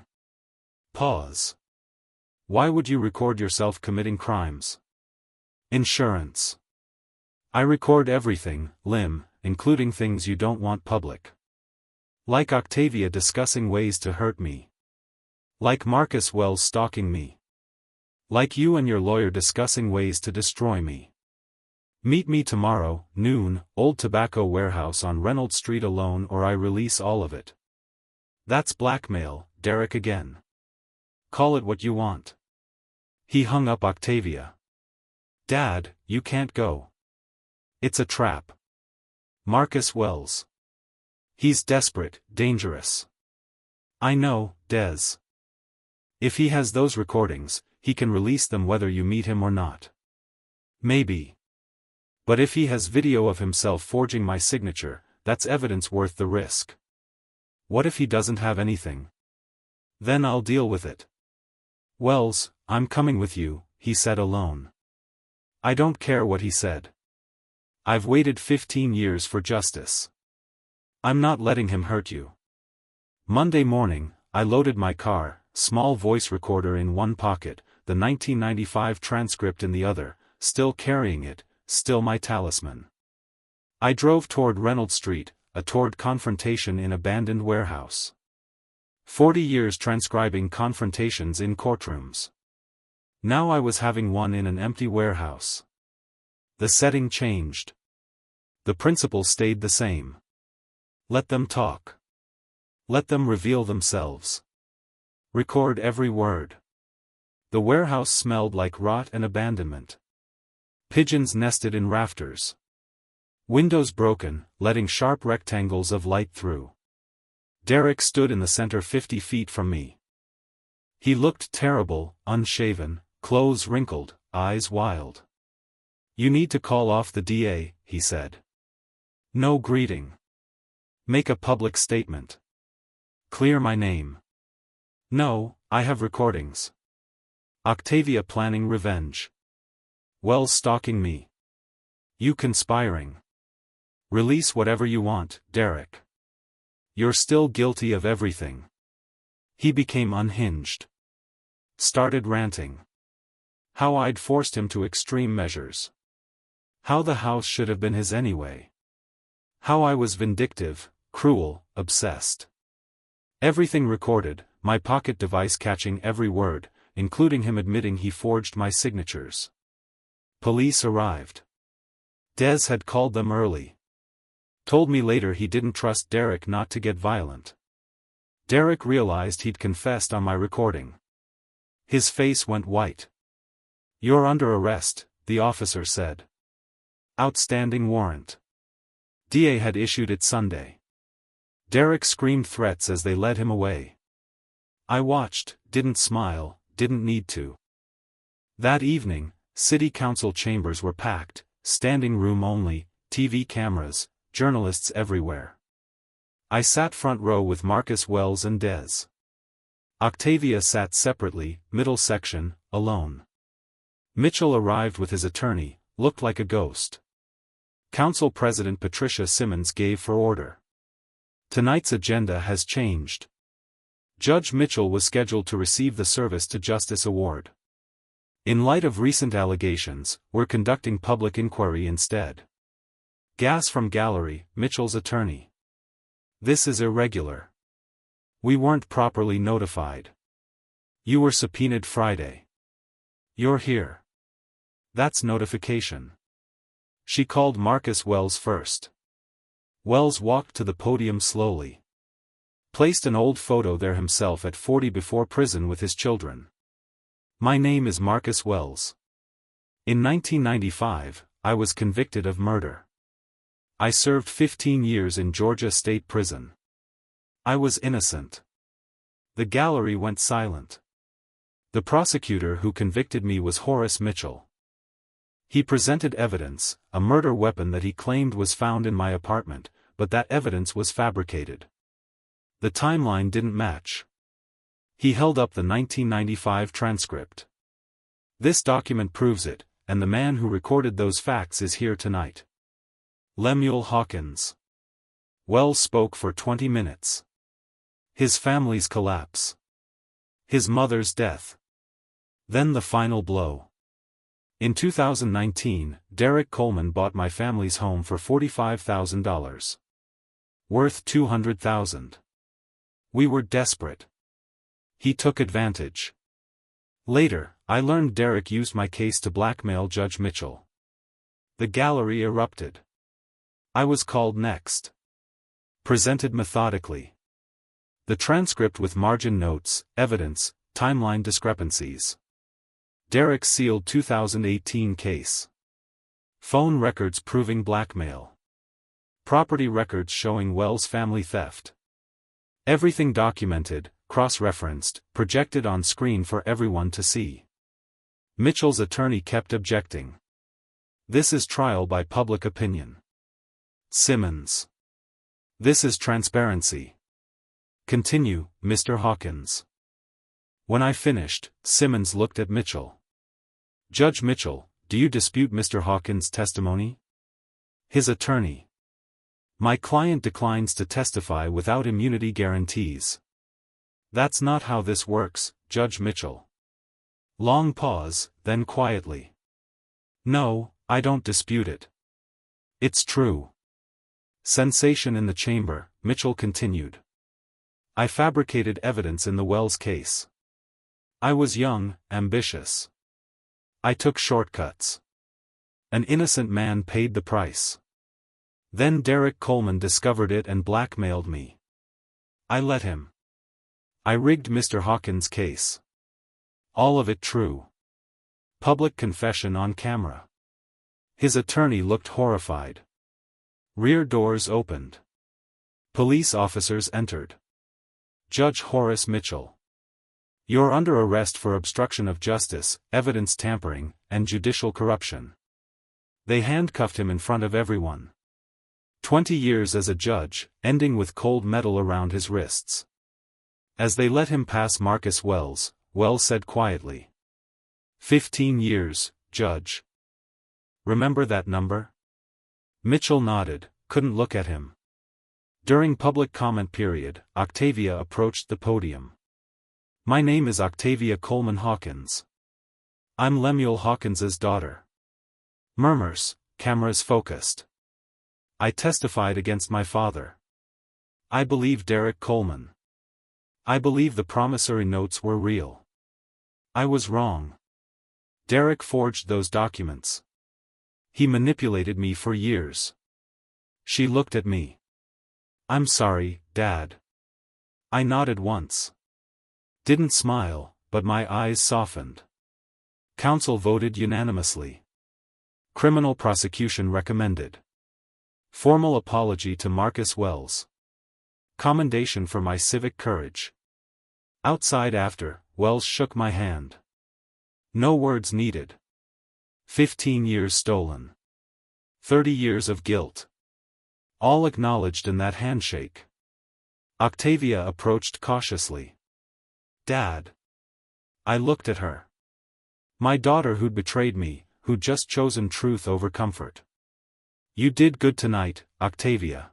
Pause. Why would you record yourself committing crimes? Insurance. I record everything, Lim, including things you don't want public. Like Octavia discussing ways to hurt me. Like Marcus Wells stalking me. Like you and your lawyer discussing ways to destroy me. Meet me tomorrow, noon, Old Tobacco Warehouse on Reynolds Street alone or I release all of it. That's blackmail, Derek again. Call it what you want. He hung up Octavia. Dad, you can't go. It's a trap. Marcus Wells. He's desperate, dangerous. I know, Des. If he has those recordings, he can release them whether you meet him or not. Maybe. But if he has video of himself forging my signature, that's evidence worth the risk. What if he doesn't have anything? Then I'll deal with it. Wells, I'm coming with you, he said alone. I don't care what he said. I've waited 15 years for justice. I'm not letting him hurt you. Monday morning, I loaded my car, small voice recorder in one pocket, the 1995 transcript in the other, still carrying it, still my talisman. I drove toward Reynolds Street, toward confrontation in abandoned warehouse. 40 years transcribing confrontations in courtrooms. Now I was having one in an empty warehouse. The setting changed. The principle stayed the same. Let them talk. Let them reveal themselves. Record every word. The warehouse smelled like rot and abandonment. Pigeons nested in rafters. Windows broken, letting sharp rectangles of light through. Derek stood in the center 50 feet from me. He looked terrible, unshaven, clothes wrinkled, eyes wild. You need to call off the DA, he said. No greeting. Make a public statement. Clear my name. No, I have recordings. Octavia planning revenge. Wells stalking me. You conspiring. Release whatever you want, Derek. You're still guilty of everything. He became unhinged. Started ranting. How I'd forced him to extreme measures. How the house should have been his anyway. How I was vindictive, cruel, obsessed. Everything recorded, my pocket device catching every word, including him admitting he forged my signatures. Police arrived. Des had called them early. Told me later he didn't trust Derek not to get violent. Derek realized he'd confessed on my recording. His face went white. You're under arrest, the officer said. Outstanding warrant. DA had issued it Sunday. Derek screamed threats as they led him away. I watched, didn't smile, didn't need to. That evening, city council chambers were packed, standing room only, TV cameras, journalists everywhere. I sat front row with Marcus Wells and Des. Octavia sat separately, middle section, alone. Mitchell arrived with his attorney, looked like a ghost. Council President Patricia Simmons gave for order. Tonight's agenda has changed. Judge Mitchell was scheduled to receive the Service to Justice Award. In light of recent allegations, we're conducting public inquiry instead. Gas from gallery, Mitchell's attorney. This is irregular. We weren't properly notified. You were subpoenaed Friday. You're here. That's notification. She called Marcus Wells first. Wells walked to the podium slowly. Placed an old photo there himself at 40 before prison with his children. My name is Marcus Wells. In 1995, I was convicted of murder. I served 15 years in Georgia State Prison. I was innocent. The gallery went silent. The prosecutor who convicted me was Horace Mitchell. He presented evidence, a murder weapon that he claimed was found in my apartment, but that evidence was fabricated. The timeline didn't match. He held up the 1995 transcript. This document proves it, and the man who recorded those facts is here tonight. Lemuel Hawkins. Wells spoke for 20 minutes. His family's collapse. His mother's death. Then the final blow. In 2019, Derek Coleman bought my family's home for $45,000. Worth $200,000. We were desperate. He took advantage. Later, I learned Derek used my case to blackmail Judge Mitchell. The gallery erupted. I was called next. Presented methodically. The transcript with margin notes, evidence, timeline discrepancies. Derek's sealed 2018 case. Phone records proving blackmail. Property records showing Wells' family theft. Everything documented, cross-referenced, projected on screen for everyone to see. Mitchell's attorney kept objecting. This is trial by public opinion. Simmons. This is transparency. Continue, Mr. Hawkins. When I finished, Simmons looked at Mitchell. Judge Mitchell, do you dispute Mr. Hawkins' testimony? His attorney. My client declines to testify without immunity guarantees. That's not how this works, Judge Mitchell. Long pause, then quietly. No, I don't dispute it. It's true. Sensation in the chamber, Mitchell continued. I fabricated evidence in the Wells case. I was young, ambitious. I took shortcuts. An innocent man paid the price. Then Derek Coleman discovered it and blackmailed me. I let him. I rigged Mr. Hawkins' case. All of it true. Public confession on camera. His attorney looked horrified. Rear doors opened. Police officers entered. Judge Horace Mitchell. You're under arrest for obstruction of justice, evidence tampering, and judicial corruption. They handcuffed him in front of everyone. 20 years as a judge, ending with cold metal around his wrists. As they let him pass Marcus Wells, Wells said quietly. 15 years, Judge. Remember that number? Mitchell nodded, couldn't look at him. During public comment period, Octavia approached the podium. My name is Octavia Coleman Hawkins. I'm Lemuel Hawkins's daughter. Murmurs, cameras focused. I testified against my father. I believe Derek Coleman. I believe the promissory notes were real. I was wrong. Derek forged those documents. He manipulated me for years. She looked at me. I'm sorry, Dad. I nodded once. Didn't smile, but my eyes softened. Counsel voted unanimously. Criminal prosecution recommended. Formal apology to Marcus Wells. Commendation for my civic courage. Outside after, Wells shook my hand. No words needed. 15 years stolen. 30 years of guilt. All acknowledged in that handshake. Octavia approached cautiously. Dad. I looked at her. My daughter who'd betrayed me, who'd just chosen truth over comfort. You did good tonight, Octavia.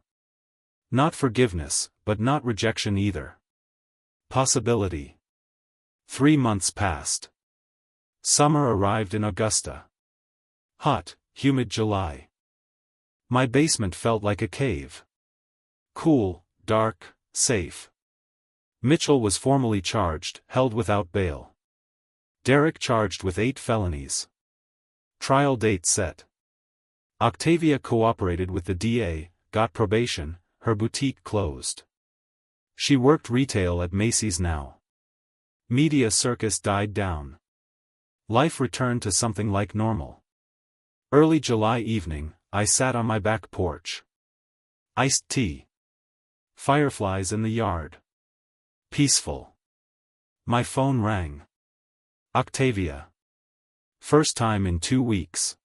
Not forgiveness, but not rejection either. Possibility. 3 months passed. Summer arrived in Augusta. Hot, humid July. My basement felt like a cave. Cool, dark, safe. Mitchell was formally charged, held without bail. Derek charged with 8 felonies. Trial date set. Octavia cooperated with the DA, got probation, her boutique closed. She worked retail at Macy's now. Media circus died down. Life returned to something like normal. Early July evening, I sat on my back porch. Iced tea. Fireflies in the yard. Peaceful. My phone rang. Octavia. First time in 2 weeks.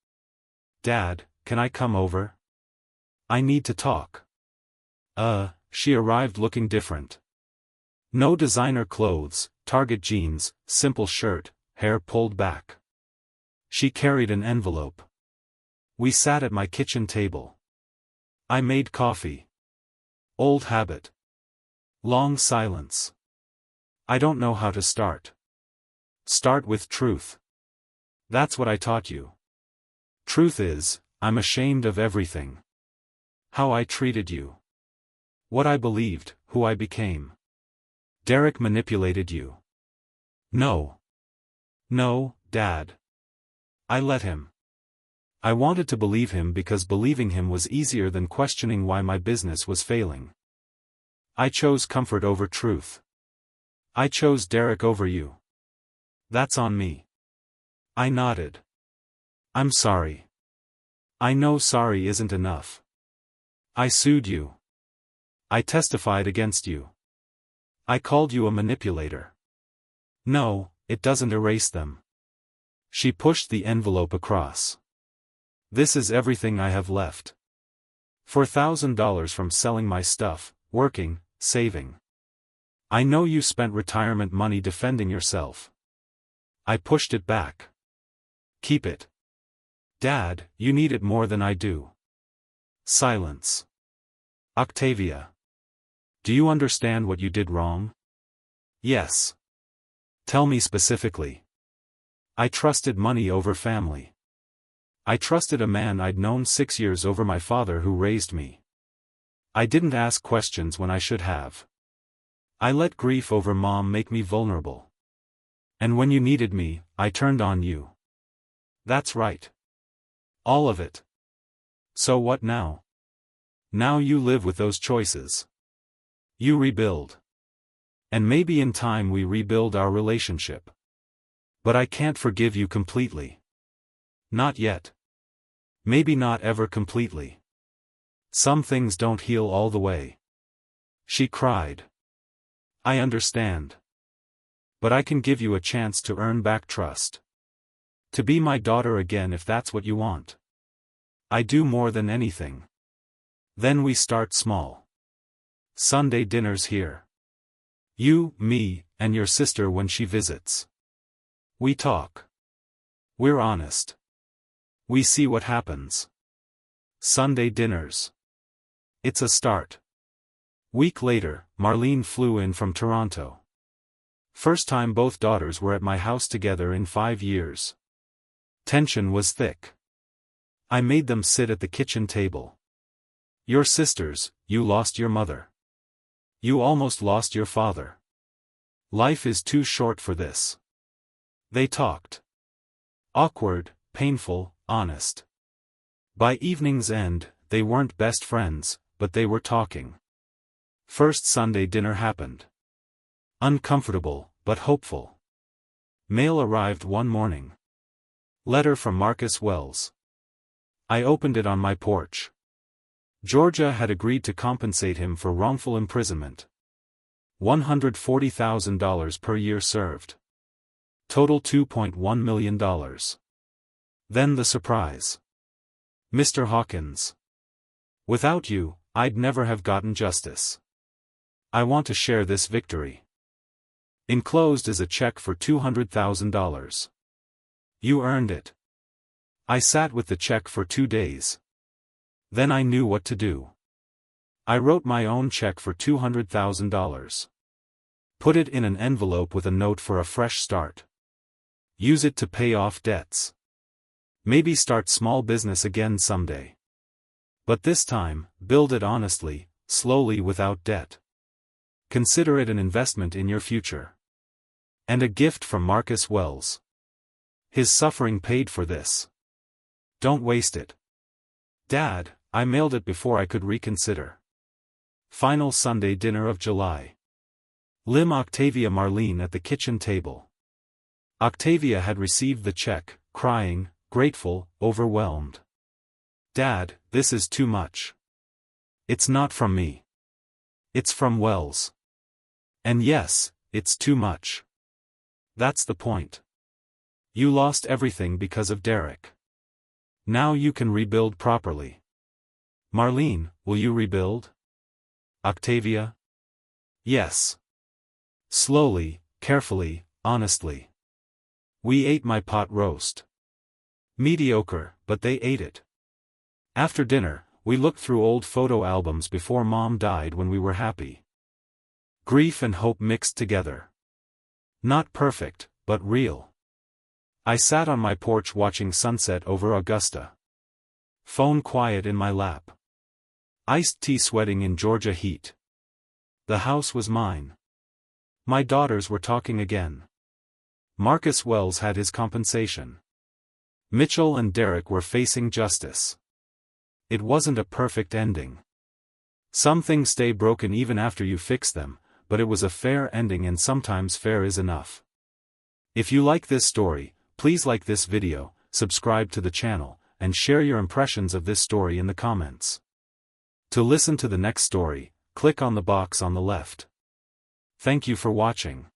Dad, can I come over? I need to talk. She arrived looking different. No designer clothes, Target jeans, simple shirt, hair pulled back. She carried an envelope. We sat at my kitchen table. I made coffee. Old habit. Long silence. I don't know how to start. Start with truth. That's what I taught you. Truth is, I'm ashamed of everything. How I treated you. What I believed, who I became. Derek manipulated you. No. No, Dad. I let him. I wanted to believe him because believing him was easier than questioning why my business was failing. I chose comfort over truth. I chose Derek over you. That's on me. I nodded. I'm sorry. I know sorry isn't enough. I sued you. I testified against you. I called you a manipulator. No, it doesn't erase them. She pushed the envelope across. This is everything I have left. $4,000 from selling my stuff, working, saving. I know you spent retirement money defending yourself. I pushed it back. Keep it. Dad, you need it more than I do. Silence. Octavia. Do you understand what you did wrong? Yes. Tell me specifically. I trusted money over family. I trusted a man I'd known 6 years over my father who raised me. I didn't ask questions when I should have. I let grief over Mom make me vulnerable. And when you needed me, I turned on you. That's right. All of it. So what now? Now you live with those choices. You rebuild. And maybe in time we rebuild our relationship. But I can't forgive you completely. Not yet. Maybe not ever completely. Some things don't heal all the way. She cried. I understand. But I can give you a chance to earn back trust. To be my daughter again if that's what you want. I do more than anything. Then we start small. Sunday dinners here. You, me, and your sister when she visits. We talk. We're honest. We see what happens. Sunday dinners. It's a start. Week later, Marlene flew in from Toronto. First time both daughters were at my house together in 5 years. Tension was thick. I made them sit at the kitchen table. Your sisters, you lost your mother. You almost lost your father. Life is too short for this. They talked. Awkward, painful, honest. By evening's end, they weren't best friends, but they were talking. First Sunday dinner happened. Uncomfortable, but hopeful. Mail arrived one morning. Letter from Marcus Wells. I opened it on my porch. Georgia had agreed to compensate him for wrongful imprisonment. $140,000 per year served. Total $2.1 million. Then the surprise. Mr. Hawkins. Without you, I'd never have gotten justice. I want to share this victory. Enclosed is a check for $200,000. You earned it. I sat with the check for 2 days. Then I knew what to do. I wrote my own check for $200,000. Put it in an envelope with a note for a fresh start. Use it to pay off debts. Maybe start small business again someday. But this time, build it honestly, slowly without debt. Consider it an investment in your future. And a gift from Marcus Wells. His suffering paid for this. Don't waste it. Dad, I mailed it before I could reconsider. Final Sunday dinner of July. Lim Octavia Marlene at the kitchen table. Octavia had received the check, crying, grateful, overwhelmed. "Dad, this is too much. It's not from me. It's from Wells. And yes, it's too much. That's the point. You lost everything because of Derek. Now you can rebuild properly. Marlene, will you rebuild? Octavia? Yes. Slowly, carefully, honestly. We ate my pot roast. Mediocre, but they ate it. After dinner, we looked through old photo albums before Mom died when we were happy. Grief and hope mixed together. Not perfect, but real. I sat on my porch watching sunset over Augusta. Phone quiet in my lap. Iced tea sweating in Georgia heat. The house was mine. My daughters were talking again. Marcus Wells had his compensation. Mitchell and Derek were facing justice. It wasn't a perfect ending. Some things stay broken even after you fix them, but it was a fair ending, and sometimes fair is enough. If you like this story, please like this video, subscribe to the channel, and share your impressions of this story in the comments. To listen to the next story, click on the box on the left. Thank you for watching.